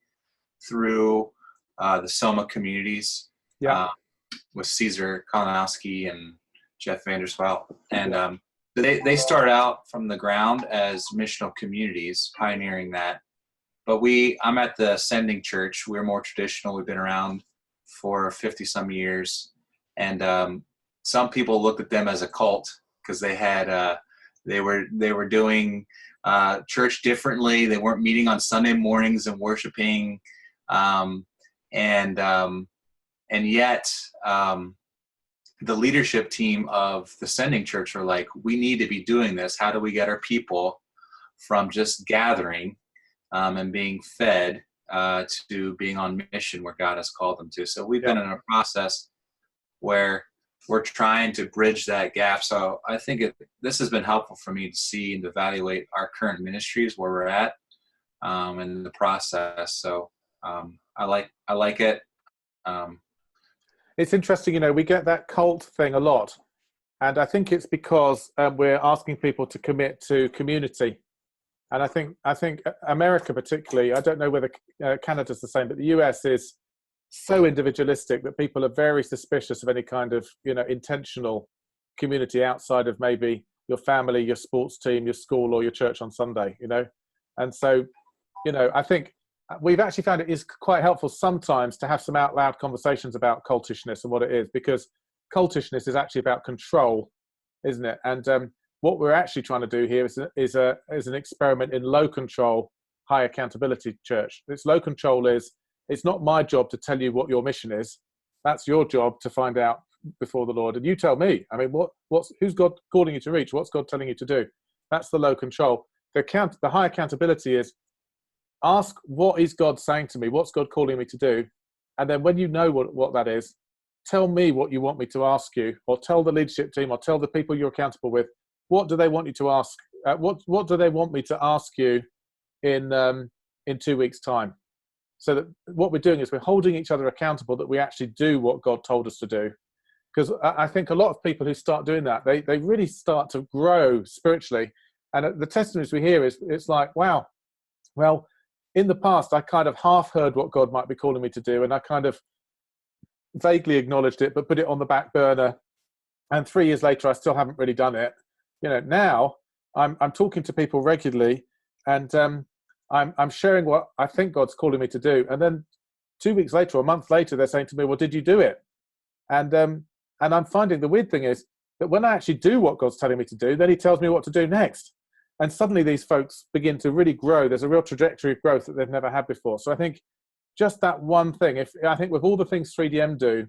through the Soma communities with Caesar Kalinowski and Jeff Vanderswelt. And they start out from the ground as missional communities, pioneering that. But I'm at the Sending Church. We're more traditional. We've been around for 50 some years. And some people looked at them as a cult because they were doing church differently. They weren't meeting on Sunday mornings and worshiping. And yet the leadership team of the Sending Church are like, we need to be doing this. How do we get our people from just gathering and being fed to being on mission where God has called them to? So we've been in a process where we're trying to bridge that gap. So I think this has been helpful for me to see and evaluate our current ministries, where we're at in the process. So I like it. It's interesting, we get that cult thing a lot. And I think it's because we're asking people to commit to community. And I think America particularly, I don't know whether Canada's the same, but the US is so individualistic that people are very suspicious of any kind of, intentional community outside of maybe your family, your sports team, your school, or your church on Sunday, And so, I think we've actually found it is quite helpful sometimes to have some out loud conversations about cultishness and what it is, because cultishness is actually about control, isn't it? And what we're actually trying to do here is an experiment in low control high accountability church. It's low control is, it's not my job to tell you what your mission is. That's your job to find out before the Lord. And you tell me, I mean, who's God calling you to reach? What's God telling you to do? That's the low control. The high accountability is, ask, what is God saying to me? What's God calling me to do? And then when you know what that is, tell me what you want me to ask you, or tell the leadership team, or tell the people you're accountable with, what do they want you to ask? What do they want me to ask you in 2 weeks' time? So that what we're doing is we're holding each other accountable that we actually do what God told us to do. Because I think a lot of people who start doing that, they really start to grow spiritually. And the testimonies we hear is, it's like, wow, well, in the past, I kind of half heard what God might be calling me to do, and I kind of vaguely acknowledged it, but put it on the back burner. And 3 years later, I still haven't really done it. You know, now I'm talking to people regularly, and I'm sharing what I think God's calling me to do. And then 2 weeks later, or a month later, they're saying to me, well, did you do it? And I'm finding the weird thing is that when I actually do what God's telling me to do, then he tells me what to do next. And suddenly these folks begin to really grow. There's a real trajectory of growth that they've never had before. So I think just that one thing, I think with all the things 3DM do,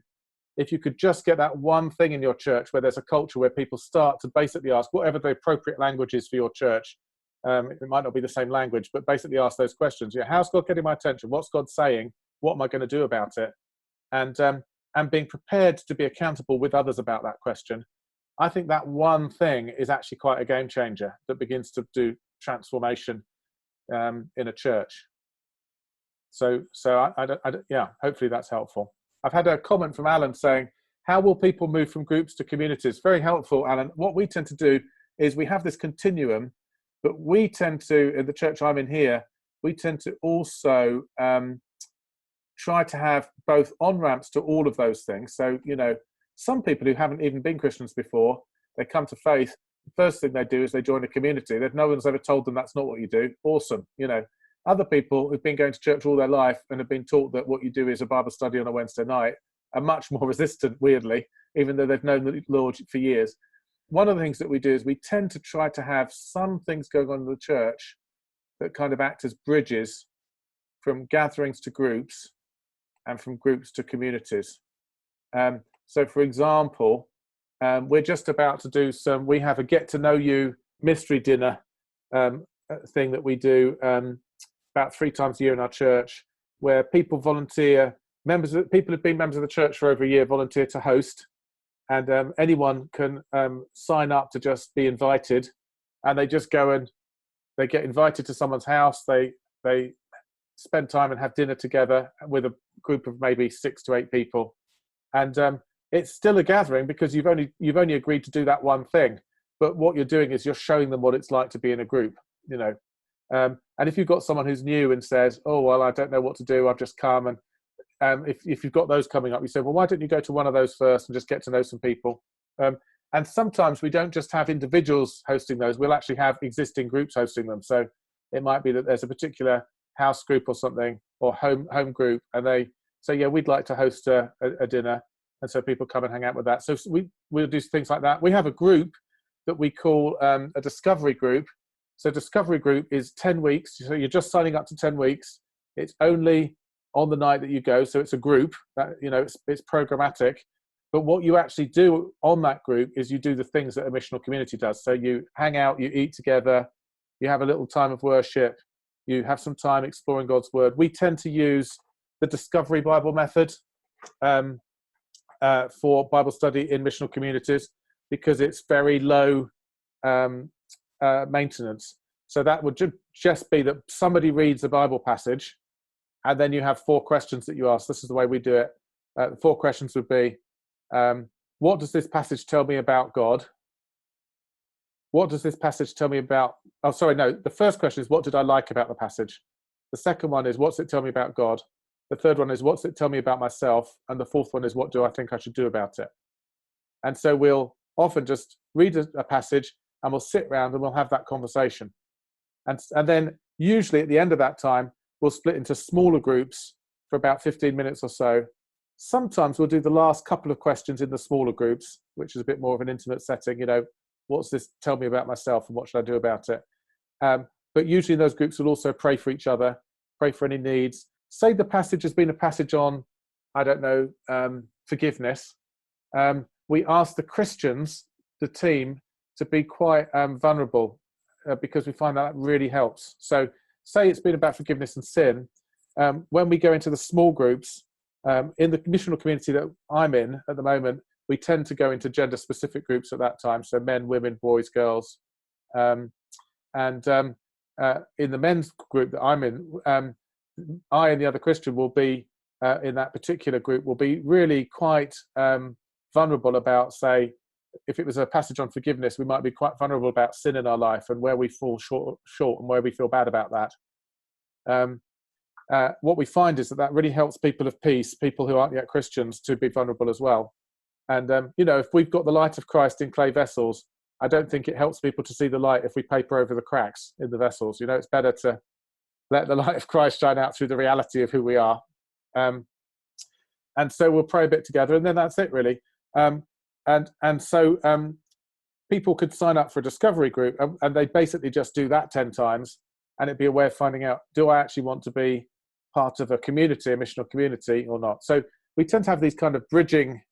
if you could just get that one thing in your church where there's a culture where people start to basically ask whatever the appropriate language is for your church. It might not be the same language, but basically ask those questions. Yeah, how's God getting my attention? What's God saying? What am I going to do about it? And being prepared to be accountable with others about that question. I think that one thing is actually quite a game changer that begins to do transformation in a church. So yeah, hopefully that's helpful. I've had a comment from Alan saying, how will people move from groups to communities? Very helpful, Alan. What we tend to do is we have this continuum, but we tend to, in the church I'm in here, we tend to also try to have both on-ramps to all of those things. So, you know, some people who haven't even been Christians before, they come to faith, the first thing they do is they join a community. No one's ever told them that's not what you do. Awesome, you know. Other people who've been going to church all their life and have been taught that what you do is a Bible study on a Wednesday night are much more resistant, weirdly, even though they've known the Lord for years. One of the things that we do is we tend to try to have some things going on in the church that kind of act as bridges from gatherings to groups and from groups to communities. So, for example, we're just about to do we have a get to know you mystery dinner thing that we do about 3 times a year in our church, where people volunteer, people who've been members of the church for over a year volunteer to host, and anyone can sign up to just be invited, and they just go and they get invited to someone's house, they spend time and have dinner together with a group of maybe 6 to 8 people, and it's still a gathering because you've only agreed to do that one thing, but what you're doing is you're showing them what it's like to be in a group, you know. And if you've got someone who's new and says, oh, well, I don't know what to do, I've just come, and if you've got those coming up, you say, well, why don't you go to one of those first and just get to know some people? And sometimes we don't just have individuals hosting those, we'll actually have existing groups hosting them. So it might be that there's a particular house group or something, or home group, and they say, yeah, we'd like to host a dinner, and so people come and hang out with that. So we'll do things like that. We have a group that we call a discovery group. So discovery group is 10 weeks. So you're just signing up to 10 weeks. It's only on the night that you go. So it's a group that, you know, it's programmatic. But what you actually do on that group is you do the things that a missional community does. So you hang out, you eat together, you have a little time of worship, you have some time exploring God's word. We tend to use the Discovery Bible method for Bible study in missional communities because it's very low maintenance. So that would just be that somebody reads a Bible passage, and then you have 4 questions that you ask. This is the way we do it. The 4 questions would be, what does this passage tell me about God? What does this passage tell me about... Oh, sorry, no. The first question is, what did I like about the passage? The second one is, what's it tell me about God? The third one is, what's it tell me about myself? And the fourth one is, what do I think I should do about it? And so we'll often just read a passage, and we'll sit around and we'll have that conversation. And then usually at the end of that time, we'll split into smaller groups for about 15 minutes or so. Sometimes we'll do the last couple of questions in the smaller groups, which is a bit more of an intimate setting. You know, what's this tell me about myself and what should I do about it? but usually those groups will also pray for each other, pray for any needs. Say the passage has been a passage on, I don't know, forgiveness. We ask the Christians, the team, to be quite vulnerable because we find that really helps. So say it's been about forgiveness and sin. When we go into the small groups, in the missional community that I'm in at the moment, we tend to go into gender-specific groups at that time. So men, women, boys, girls. In the men's group that I'm in, I and the other Christian will be, in that particular group, will be really quite vulnerable about, say, if it was a passage on forgiveness, we might be quite vulnerable about sin in our life and where we fall short and where we feel bad about that. What we find is that really helps people of peace, people who aren't yet Christians, to be vulnerable as well. And, if we've got the light of Christ in clay vessels, I don't think it helps people to see the light if we paper over the cracks in the vessels. It's better to let the light of Christ shine out through the reality of who we are. And so we'll pray a bit together, and then that's it, really. So people could sign up for a discovery group, and they basically just do that 10 times, and it'd be a way of finding out, do I actually want to be part of a community, a missional community, or not? So we tend to have these kind of bridging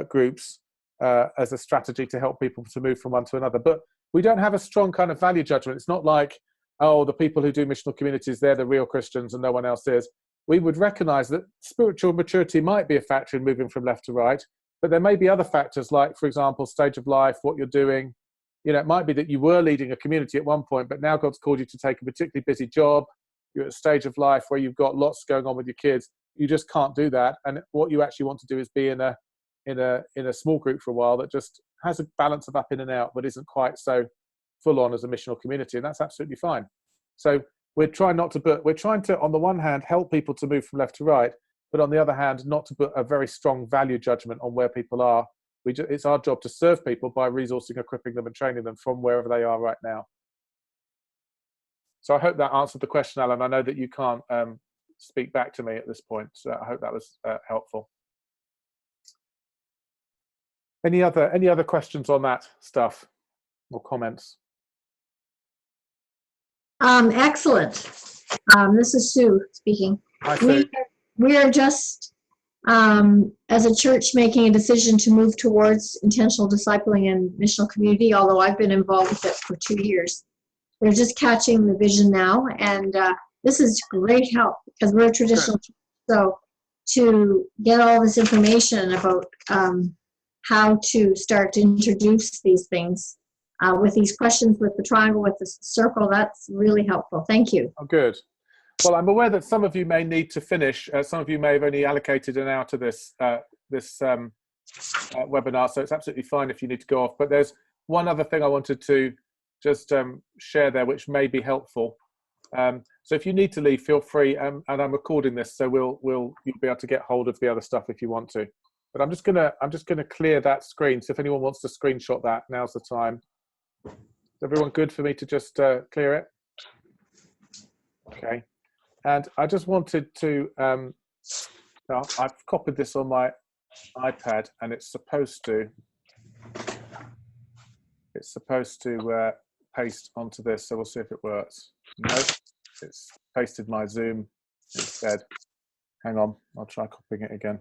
groups as a strategy to help people to move from one to another. But we don't have a strong kind of value judgment. It's not like, oh, the people who do missional communities, they're the real Christians and no one else is. We would recognize that spiritual maturity might be a factor in moving from left to right, but there may be other factors like, for example, stage of life, what you're doing. It might be that you were leading a community at one point, but now God's called you to take a particularly busy job. You're at a stage of life where you've got lots going on with your kids. You just can't do that. And what you actually want to do is be in a small group for a while that just has a balance of up in and out, but isn't quite so full on as a missional community. And that's absolutely fine. So we're trying to, on the one hand, help people to move from left to right, but on the other hand, not to put a very strong value judgment on where people are. It's our job to serve people by resourcing, equipping them and training them from wherever they are right now. So I hope that answered the question, Alan. I know that you can't speak back to me at this point, so I hope that was helpful. Any other questions on that stuff or comments? Excellent. This is Sue speaking. Hi, Sue. We are just, as a church, making a decision to move towards intentional discipling and missional community, although I've been involved with it for 2 years. We're just catching the vision now, and this is great help because we're a traditional church. So to get all this information about how to start to introduce these things with these questions, with the triangle, with the circle, that's really helpful. Thank you. Oh, good. Well, I'm aware that some of you may need to finish. Some of you may have only allocated an hour to this webinar, so it's absolutely fine if you need to go off. But there's one other thing I wanted to just share there, which may be helpful. So if you need to leave, feel free. And I'm recording this, so you'll be able to get hold of the other stuff if you want to. But I'm just gonna clear that screen. So if anyone wants to screenshot that, now's the time. Is everyone good for me to just clear it? Okay. And I just wanted to, I've copied this on my iPad, and it's supposed to paste onto this. So we'll see if it works. Nope, it's pasted my Zoom instead. Hang on, I'll try copying it again.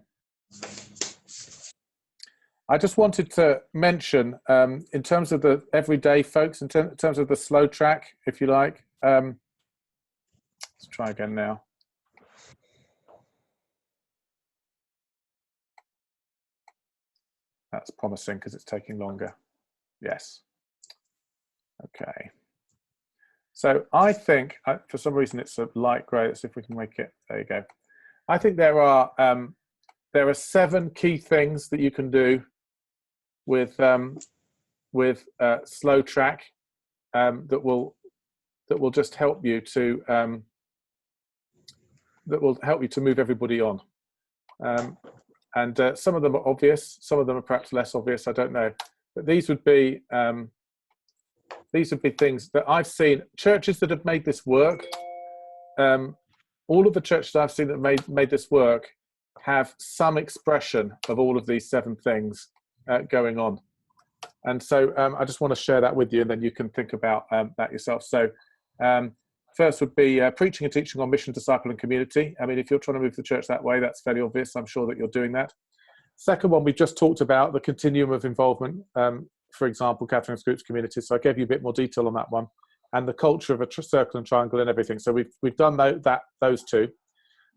I just wanted to mention, in terms of the everyday folks, in terms of the slow track, if you like. Let's try again now. That's promising because it's taking longer. Yes. Okay. So I think, for some reason, it's a light grey. Let's see if we can make it. There you go. I think there are 7 key things that you can do with slow track that will just help you to move everybody on. And some of them are obvious, some of them are perhaps less obvious. I don't know, but these would be things that I've seen churches that have made this work. All of the churches I've seen that made this work have some expression of all of these 7 things going on. And so I just want to share that with you, and then you can think about that yourself. So First would be preaching and teaching on mission, disciple, and community. I mean, if you're trying to move the church that way, that's fairly obvious. I'm sure that you're doing that. Second one, we've just talked about the continuum of involvement. For example, Catherine's group's community. So I gave you a bit more detail on that one, and the culture of a circle and triangle and everything. So we've done those two.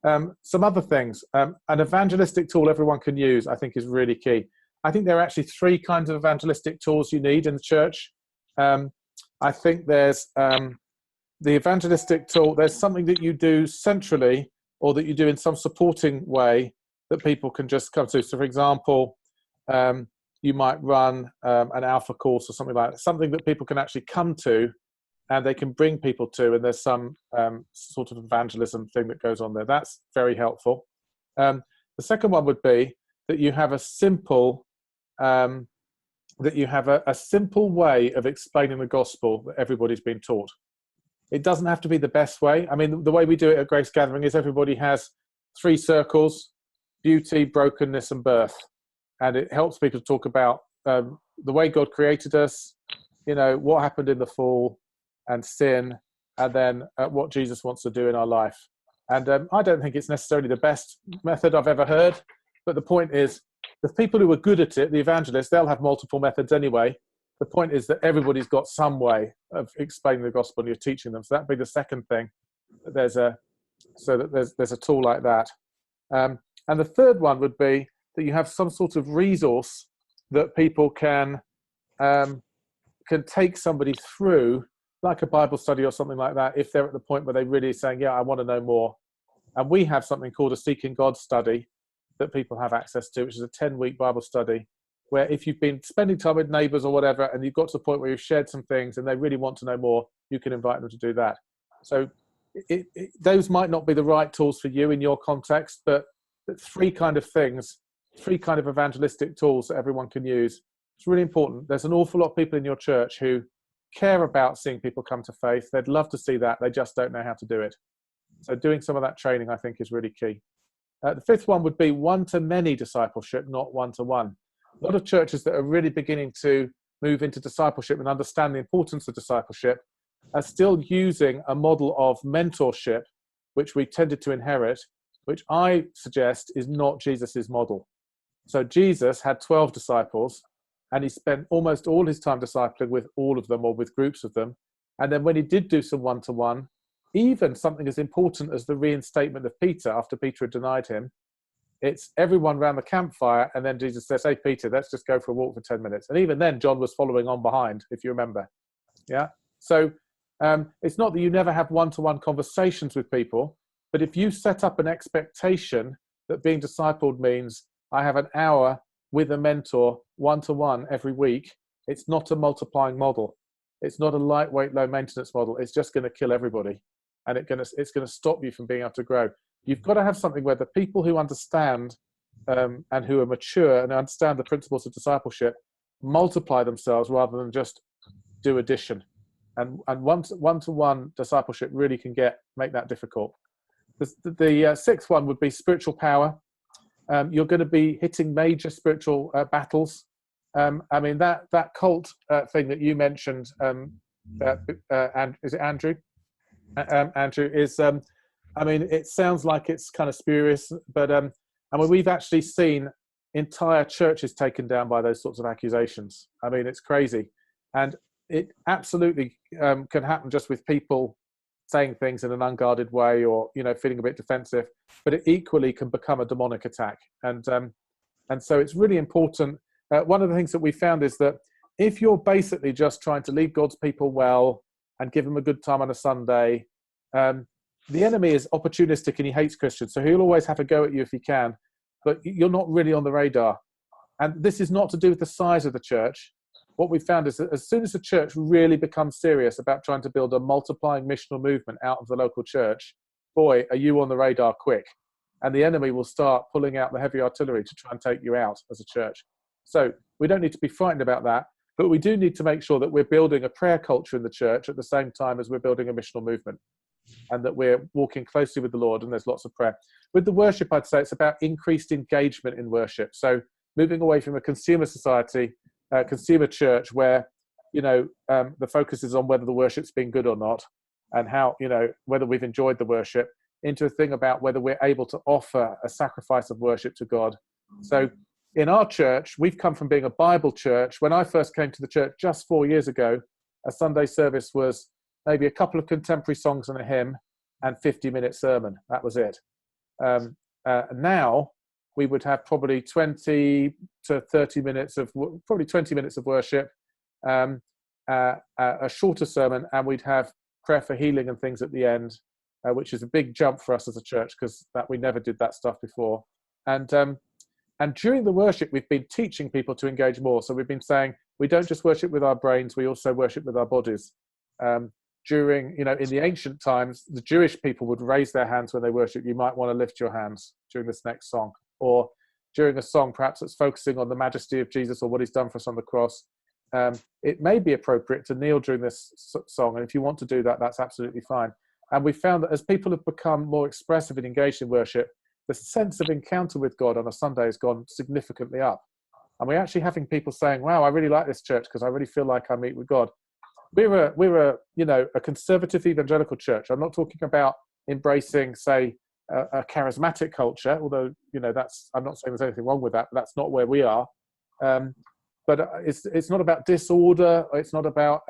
Some other things. An evangelistic tool everyone can use, I think, is really key. I think there are actually three kinds of evangelistic tools you need in the church. I think there's the evangelistic tool. There's something that you do centrally, or that you do in some supporting way, that people can just come to. So, for example, you might run an alpha course or something like that, something that people can actually come to and they can bring people to, and there's some sort of evangelism thing that goes on there. That's very helpful. The second one would be that you have a simple simple way of explaining the gospel that everybody's been taught. It doesn't have to be the best way. I mean, the way we do it at Grace Gathering is everybody has 3 circles: beauty, brokenness, and birth. And it helps people to talk about the way God created us, what happened in the fall and sin, and then what Jesus wants to do in our life. And I don't think it's necessarily the best method I've ever heard, but the point is, the people who are good at it, the evangelists, they'll have multiple methods anyway. The point is that everybody's got some way of explaining the gospel and you're teaching them. So that'd be the second thing. There's a tool like that. And the third one would be that you have some sort of resource that people can take somebody through, like a Bible study or something like that, if they're at the point where they're really saying, yeah, I want to know more. And we have something called a Seeking God study that people have access to, which is a 10-week Bible study, where if you've been spending time with neighbours or whatever, and you've got to the point where you've shared some things and they really want to know more, you can invite them to do that. So those might not be the right tools for you in your context, but 3 kind of things, 3 kind of evangelistic tools that everyone can use. It's really important. There's an awful lot of people in your church who care about seeing people come to faith. They'd love to see that. They just don't know how to do it. So doing some of that training, I think, is really key. The 5th one would be one-to-many discipleship, not one-to-one. A lot of churches that are really beginning to move into discipleship and understand the importance of discipleship are still using a model of mentorship, which we tended to inherit, which I suggest is not Jesus's model. So Jesus had 12 disciples, and he spent almost all his time discipling with all of them or with groups of them. And then when he did do some one-to-one, even something as important as the reinstatement of Peter after Peter had denied him, it's everyone around the campfire, and then Jesus says, hey, Peter, let's just go for a walk for 10 minutes. And even then, John was following on behind, if you remember. Yeah. So it's not that you never have one-to-one conversations with people, but if you set up an expectation that being discipled means I have an hour with a mentor one-to-one every week, it's not a multiplying model. It's not a lightweight, low maintenance model. It's just going to kill everybody. And it's going to stop you from being able to grow. You've got to have something where the people who understand and who are mature and understand the principles of discipleship multiply themselves rather than just do addition. And one-to-one discipleship really can make that difficult. The 6th one would be spiritual power. You're going to be hitting major spiritual battles. I mean, that cult thing that you mentioned, and is it Andrew? Andrew is, I mean, it sounds like it's kind of spurious, but I mean, we've actually seen entire churches taken down by those sorts of accusations. I mean, it's crazy. And it absolutely can happen just with people saying things in an unguarded way or, feeling a bit defensive, but it equally can become a demonic attack. And so it's really important. One of the things that we found is that if you're basically just trying to lead God's people well and give them a good time on a Sunday, the enemy is opportunistic and he hates Christians. So he'll always have a go at you if he can, but you're not really on the radar. And this is not to do with the size of the church. What we've found is that as soon as the church really becomes serious about trying to build a multiplying missional movement out of the local church, boy, are you on the radar quick. And the enemy will start pulling out the heavy artillery to try and take you out as a church. So we don't need to be frightened about that, but we do need to make sure that we're building a prayer culture in the church at the same time as we're building a missional movement, and that we're walking closely with the Lord, and there's lots of prayer. With the worship, I'd say it's about increased engagement in worship. So moving away from a consumer society, consumer church, where, the focus is on whether the worship's been good or not, and how, whether we've enjoyed the worship, into a thing about whether we're able to offer a sacrifice of worship to God. So in our church, we've come from being a Bible church. When I first came to the church just 4 years ago, a Sunday service was maybe a couple of contemporary songs and a hymn and 50-minute sermon. That was it. Now we would have probably 20 to 30 minutes of, probably 20 minutes of worship, a shorter sermon, and we'd have prayer for healing and things at the end, which is a big jump for us as a church, because we never did that stuff before. And during the worship, we've been teaching people to engage more. So we've been saying, we don't just worship with our brains, we also worship with our bodies. During, in the ancient times, the Jewish people would raise their hands when they worship. You might want to lift your hands during this next song, or during a song perhaps that's focusing on the majesty of Jesus or what he's done for us on the cross. It may be appropriate to kneel during this song, and if you want to do that, that's absolutely fine. And we found that as people have become more expressive and engaged in worship, the sense of encounter with God on a Sunday has gone significantly up. And we're actually having people saying, wow, I really like this church because I really feel like I meet with God. We're a conservative evangelical church. I'm not talking about embracing, say, a charismatic culture, although, I'm not saying there's anything wrong with that, but that's not where we are. But it's not about disorder, it's not about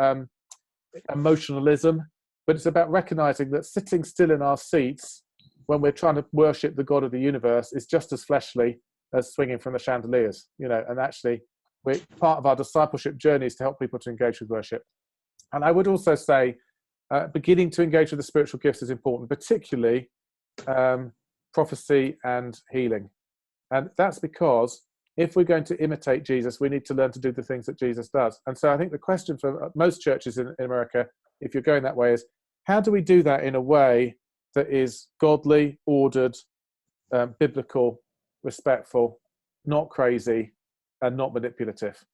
emotionalism, but it's about recognizing that sitting still in our seats when we're trying to worship the God of the universe is just as fleshly as swinging from the chandeliers, and actually part of our discipleship journey is to help people to engage with worship. And I would also say beginning to engage with the spiritual gifts is important, particularly prophecy and healing. And that's because if we're going to imitate Jesus, we need to learn to do the things that Jesus does. And so I think the question for most churches in America, if you're going that way, is how do we do that in a way that is godly, ordered, biblical, respectful, not crazy, and not manipulative?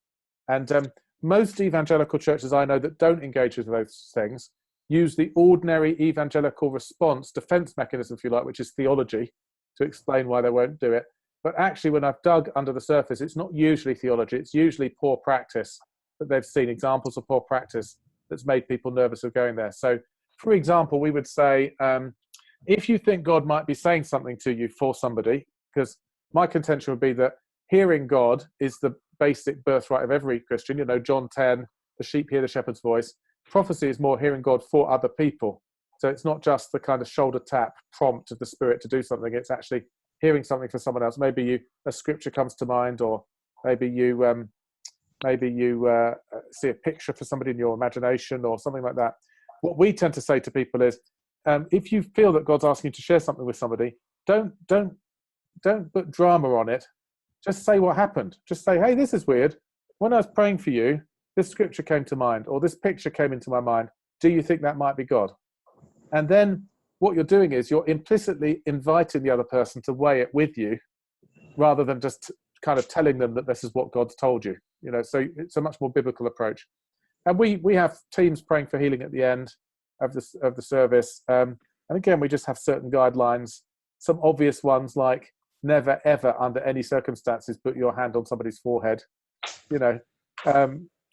And most evangelical churches I know that don't engage with those things use the ordinary evangelical response, defense mechanism, if you like, which is theology, to explain why they won't do it. But actually, when I've dug under the surface, it's not usually theology. It's usually poor practice that they've seen, examples of poor practice that's made people nervous of going there. So, for example, we would say, if you think God might be saying something to you for somebody, because my contention would be that hearing God is the basic birthright of every Christian. John 10, the sheep hear the shepherd's voice. Prophecy is more hearing God for other people. So it's not just the kind of shoulder tap prompt of the Spirit to do something. It's actually hearing something for someone else. Maybe a scripture comes to mind, or maybe you see a picture for somebody in your imagination or something like that. What we tend to say to people is, if you feel that God's asking you to share something with somebody, don't put drama on it. Just say what happened. Just say, hey, this is weird. When I was praying for you, this scripture came to mind, or this picture came into my mind. Do you think that might be God? And then what you're doing is you're implicitly inviting the other person to weigh it with you, rather than just kind of telling them that this is what God's told you. So it's a much more biblical approach. And we have teams praying for healing at the end of the service. And again, we just have certain guidelines. Some obvious ones like never ever under any circumstances put your hand on somebody's forehead.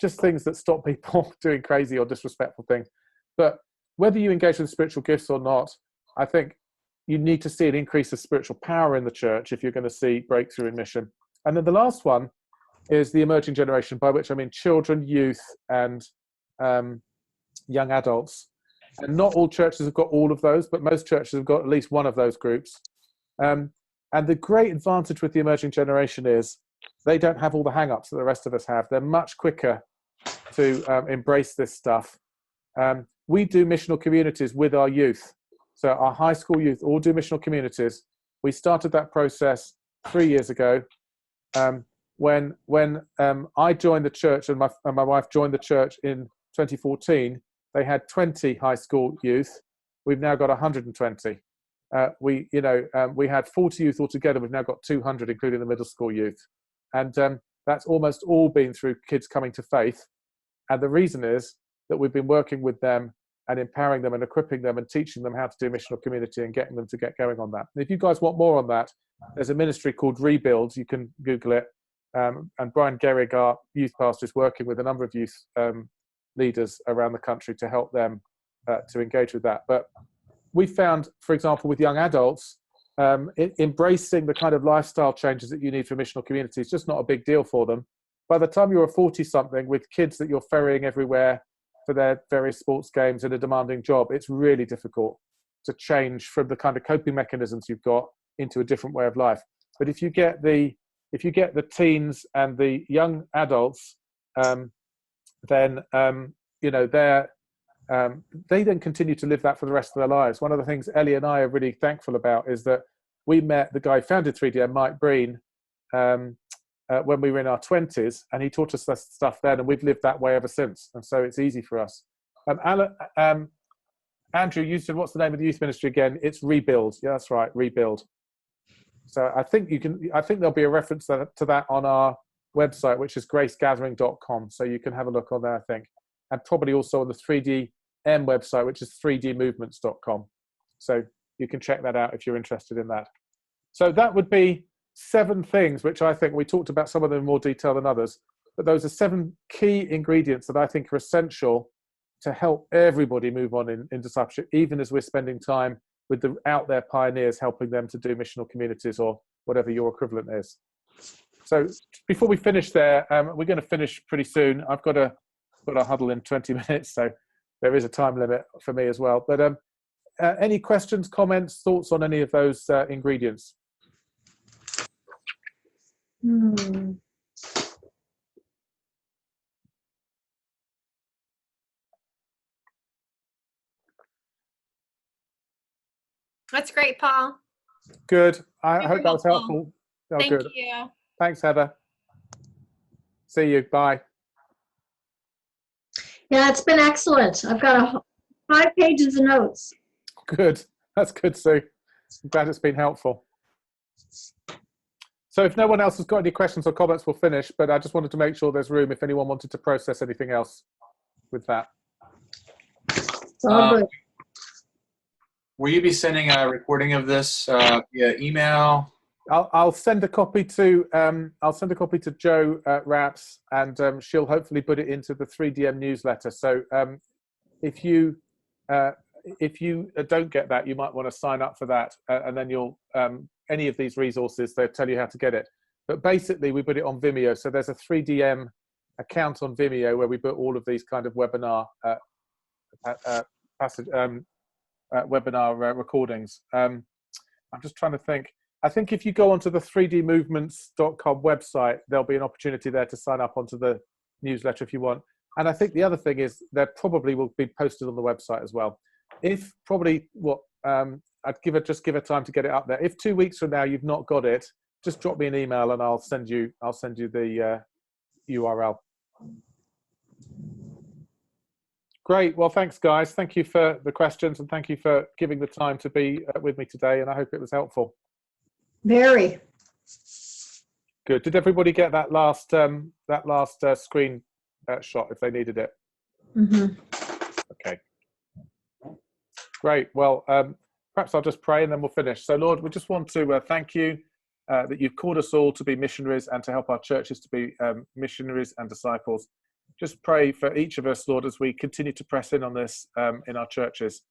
Just things that stop people doing crazy or disrespectful things. But whether you engage with spiritual gifts or not, I think you need to see an increase of spiritual power in the church if you're going to see breakthrough in mission. And then the last one is the emerging generation, by which I mean children, youth, and young adults. And not all churches have got all of those, but most churches have got at least one of those groups. And the great advantage with the emerging generation is they don't have all the hang-ups that the rest of us have. They're much quicker to embrace this stuff. We do missional communities with our youth. So our high school youth all do missional communities. We started that process 3 years ago. When I joined the church and my wife joined the church in 2014, they had 20 high school youth. We've now got 120. We had 40 youth altogether. We've now got 200, including the middle school youth. And that's almost all been through kids coming to faith. And the reason is that we've been working with them and empowering them and equipping them and teaching them how to do missional community and getting them to get going on that. And if you guys want more on that, there's a ministry called Rebuild. You can Google it. And Brian Gehrig, our youth pastor, is working with a number of youth leaders around the country to help them to engage with that. But we found, for example, with young adults, embracing the kind of lifestyle changes that you need for missional community is just not a big deal for them. By the time you're a 40-something with kids that you're ferrying everywhere for their various sports games and a demanding job, it's really difficult to change from the kind of coping mechanisms you've got into a different way of life. But if you get the teens and the young adults, then they then continue to live that for the rest of their lives. One of the things Ellie and I are really thankful about is that we met the guy who founded 3DM, Mike Breen, when we were in our 20s, and he taught us that stuff then, and we've lived that way ever since. And so it's easy for us. Andrew, you said, what's the name of the youth ministry again? It's Rebuild. Yeah, that's right, Rebuild. So I think there'll be a reference to that on our website, which is gracegathering.com. So you can have a look on there, I think. And probably also on the 3DM website, which is 3dmovements.com. So you can check that out if you're interested in that. So that would be 7 things, which I think we talked about some of them in more detail than others, but those are 7 key ingredients that I think are essential to help everybody move on in discipleship, even as we're spending time with the out there pioneers, helping them to do missional communities or whatever your equivalent is. So before we finish there, we're going to finish pretty soon. I've got a huddle in 20 minutes, so there is a time limit for me as well. But any questions, comments, thoughts on any of those ingredients? That's great, Paul. Good. I hope that was helpful. Oh, Thank good. you. Thanks, Heather. See you. Bye. Yeah, it's been excellent. I've got 5 pages of notes. Good. That's good, Sue. I'm glad it's been helpful. So if no one else has got any questions or comments, we'll finish. But I just wanted to make sure there's room if anyone wanted to process anything else with that. It's all good. Will you be sending a recording of this via email? I'll send a copy to Jo Raps, and she'll hopefully put it into the 3DM newsletter. So if you don't get that, you might want to sign up for that, and then you'll any of these resources, they'll tell you how to get it. But basically, we put it on Vimeo. So there's a 3DM account on Vimeo where we put all of these kind of webinar webinar recordings. I'm just trying to think. I think if you go onto the 3dmovements.com website, there'll be an opportunity there to sign up onto the newsletter if you want. And I think the other thing is there probably will be posted on the website as well. If probably I'd just give it time to get it up there. If 2 weeks from now you've not got it, just drop me an email and I'll send you the URL. Great. Well, thanks, guys. Thank you for the questions and thank you for giving the time to be with me today. And I hope it was helpful. Very. Good. Did everybody get that last screen shot if they needed it? Mm-hmm. Okay. Great. Well, perhaps I'll just pray and then we'll finish. So, Lord, we just want to thank you that you've called us all to be missionaries and to help our churches to be missionaries and disciples. Just pray for each of us, Lord, as we continue to press in on this in our churches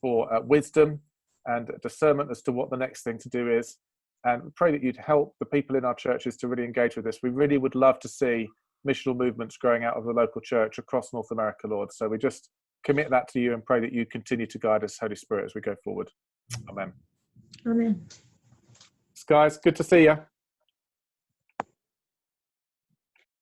for wisdom and discernment as to what the next thing to do is. And pray that you'd help the people in our churches to really engage with this. We really would love to see missional movements growing out of the local church across North America, Lord. So we just commit that to you and pray that you continue to guide us, Holy Spirit, as we go forward. Amen. Amen. Guys, good to see you.